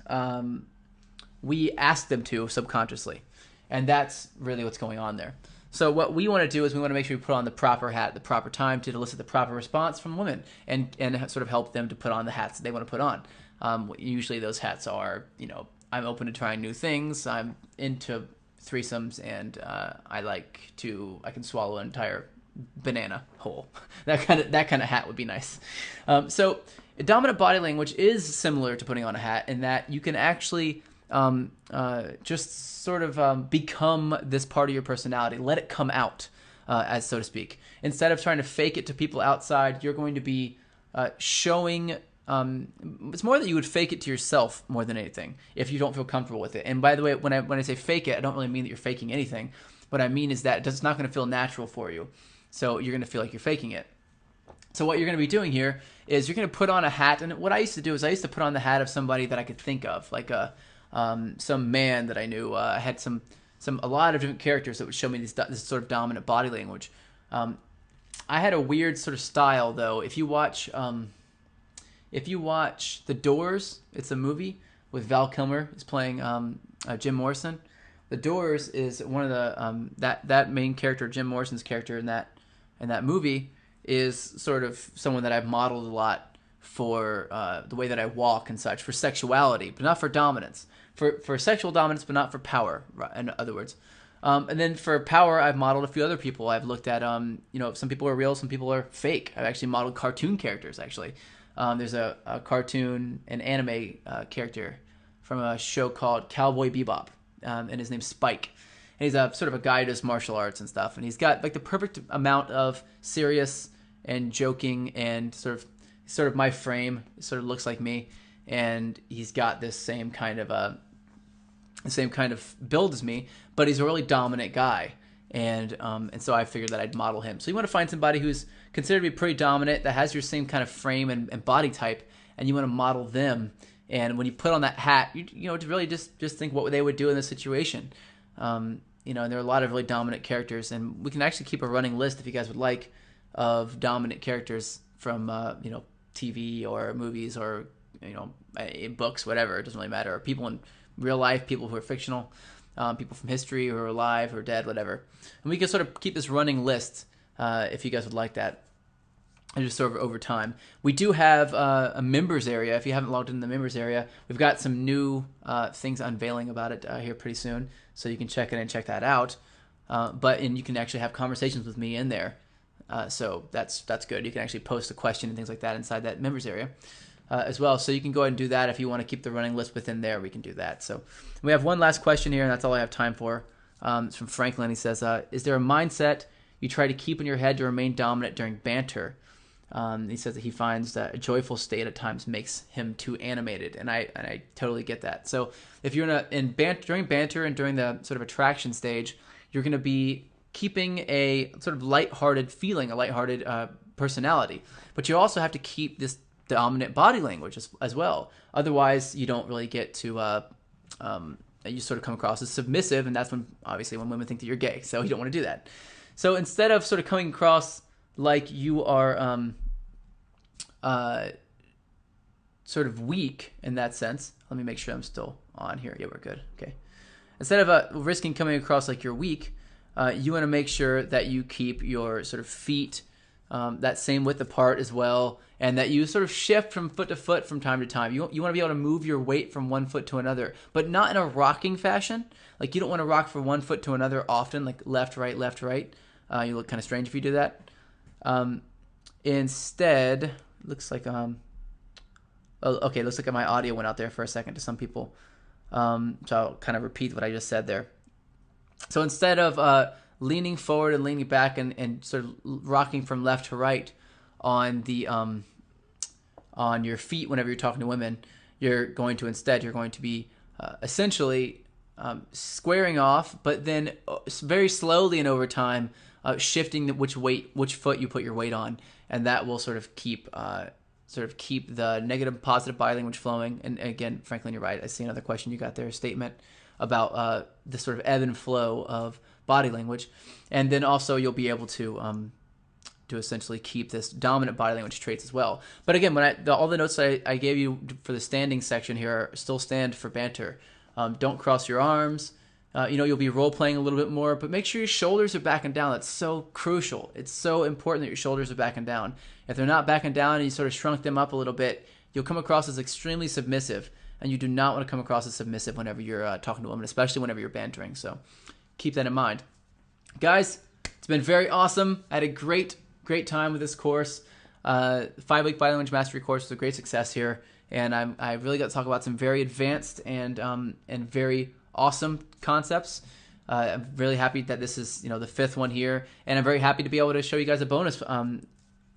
S1: ask them to subconsciously, and that's really what's going on there. So what we want to do is we want to make sure we put on the proper hat at the proper time to elicit the proper response from women and sort of help them to put on the hats that they want to put on. Usually those hats are, I'm open to trying new things. I'm into threesomes, and I can swallow an entire banana whole. That kind of hat would be nice. So dominant body language is similar to putting on a hat in that you can actually just sort of become this part of your personality. Let it come out, as so to speak. Instead of trying to fake it to people outside, you're going to be showing. It's more that you would fake it to yourself more than anything if you don't feel comfortable with it. And by the way, when I say fake it, I don't really mean that you're faking anything. What I mean is that it's not going to feel natural for you. So you're going to feel like you're faking it. So what you're going to be doing here is you're going to put on a hat. And what I used to do is I used to put on the hat of somebody that I could think of, like some man that I knew. I had a lot of different characters that would show me this sort of dominant body language. I had a weird sort of style, though. If you watch The Doors, it's a movie with Val Kilmer. He's playing Jim Morrison. The Doors is one of the that main character, Jim Morrison's character in that movie, is sort of someone that I've modeled a lot for the way that I walk and such, for sexuality, but not for dominance. For sexual dominance, but not for power, in other words. And then for power, I've modeled a few other people. I've looked at, some people are real, some people are fake. I've actually modeled cartoon characters, actually. There's a cartoon, an anime character from a show called Cowboy Bebop, and his name's Spike. And he's a sort of a guy who does martial arts and stuff, and he's got like the perfect amount of serious and joking and sort of my frame. It sort of looks like me, and he's got this same kind of build as me, but he's a really dominant guy. And so I figured that I'd model him. So you want to find somebody who's considered to be pretty dominant, that has your same kind of frame and body type, and you want to model them. And when you put on that hat, you to really just think what they would do in this situation. And there are a lot of really dominant characters, and we can actually keep a running list if you guys would like of dominant characters from TV or movies or books, whatever. It doesn't really matter. Or people in real life, people who are fictional. People from history who are alive or dead, whatever. And we can sort of keep this running list if you guys would like that. And just sort of over time. We do have a members area. If you haven't logged into the members area, we've got some new things unveiling about it here pretty soon. So you can check it and check that out. And you can actually have conversations with me in there. So that's good. You can actually post a question and things like that inside that members area. As well. So you can go ahead and do that. If you want to keep the running list within there, we can do that. So we have one last question here, and that's all I have time for. It's from Franklin. He says, is there a mindset you try to keep in your head to remain dominant during banter? He says that he finds that a joyful state at times makes him too animated, and I totally get that. So if you're during banter and during the sort of attraction stage, you're going to be keeping a sort of lighthearted feeling, a lighthearted personality. But you also have to keep this dominant body language as well. Otherwise, you don't really get to you sort of come across as submissive, and that's when women think that you're gay. So you don't want to do that. So instead of sort of coming across like you are sort of weak in that sense, let me make sure I'm still on here. Yeah, we're good. Okay. Instead of risking coming across like you're weak, you want to make sure that you keep your sort of feet that same width apart as well, and that you sort of shift from foot to foot from time to time. You want to be able to move your weight from one foot to another, but not in a rocking fashion. Like you don't want to rock from one foot to another often, like left, right, left, right. You look kind of strange if you do that. Instead, looks like looks like my audio went out there for a second to some people. So I'll kind of repeat what I just said there. So instead of leaning forward and leaning back and sort of rocking from left to right on the on your feet whenever you're talking to women, you're going to be essentially squaring off, but then very slowly and over time shifting which foot you put your weight on, and that will sort of keep the negative positive body language flowing. And again, Franklin, you're right. I see another question you got there, a statement about the sort of ebb and flow of body language, and then also you'll be able to essentially keep this dominant body language traits as well. But again, all the notes I gave you for the standing section here still stand for banter. Don't cross your arms. You'll be role playing a little bit more, but make sure your shoulders are backing down. That's so crucial. It's so important that your shoulders are backing down. If they're not backing down and you sort of shrunk them up a little bit, you'll come across as extremely submissive, and you do not want to come across as submissive whenever you're talking to a woman, especially whenever you're bantering. So keep that in mind. Guys, it's been very awesome. I had a great time with this course. 5-week body language mastery course was a great success here, and I really got to talk about some very advanced and very awesome concepts. I'm really happy that this is the 5th one here, and I'm very happy to be able to show you guys a bonus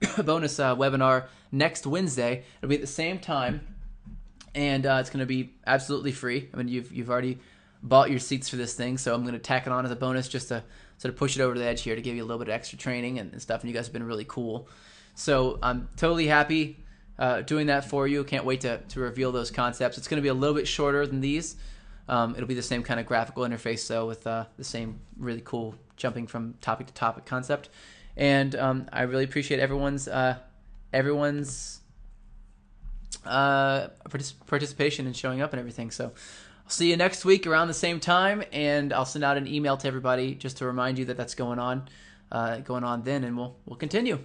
S1: webinar next Wednesday. It'll be at the same time, and it's going to be absolutely free. I mean, you've already bought your seats for this thing, so I'm going to tack it on as a bonus just to sort of push it over the edge here to give you a little bit of extra training and stuff. And you guys have been really cool, so I'm totally happy doing that for you. Can't wait to reveal those concepts. It's going to be a little bit shorter than these. It'll be the same kind of graphical interface, though, with the same really cool jumping from topic to topic concept. And I really appreciate everyone's participation and showing up and everything. So I'll see you next week around the same time, and I'll send out an email to everybody just to remind you that that's going on then, and we'll continue.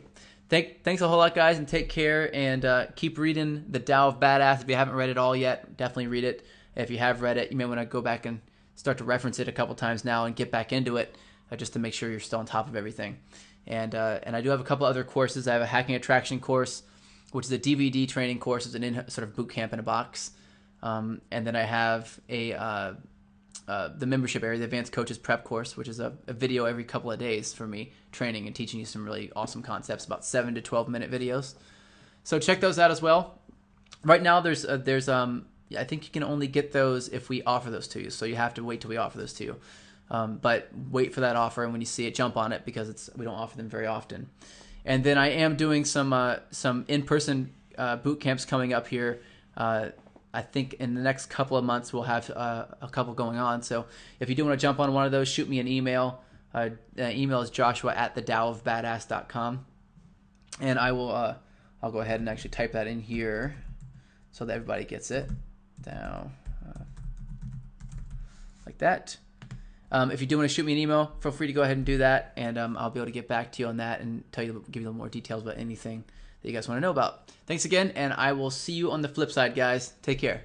S1: Thanks a whole lot, guys, and take care, and keep reading The Tao of Badass. If you haven't read it all yet, definitely read it. If you have read it, you may want to go back and start to reference it a couple times now and get back into it just to make sure you're still on top of everything. And I do have a couple other courses. I have a Hacking Attraction course, which is a DVD training course. It's an sort of boot camp in a box. And then I have the membership area, the Advanced Coaches Prep course, which is a video every couple of days for me, training and teaching you some really awesome concepts, about 7 to 12-minute videos. So check those out as well. Right now, there's I think you can only get those if we offer those to you. So you have to wait till we offer those to you. But wait for that offer, and when you see it, jump on it, because we don't offer them very often. And then I am doing some in-person boot camps coming up here. I think in the next couple of months we'll have a couple going on. So if you do want to jump on one of those, shoot me an email. The email is joshua@thedaoofbadass.com, and I'll go ahead and actually type that in here so that everybody gets it down like that. If you do want to shoot me an email, feel free to go ahead and do that, and I'll be able to get back to you on that and give you a little more details about anything that you guys want to know about. Thanks again, and I will see you on the flip side, guys. Take care.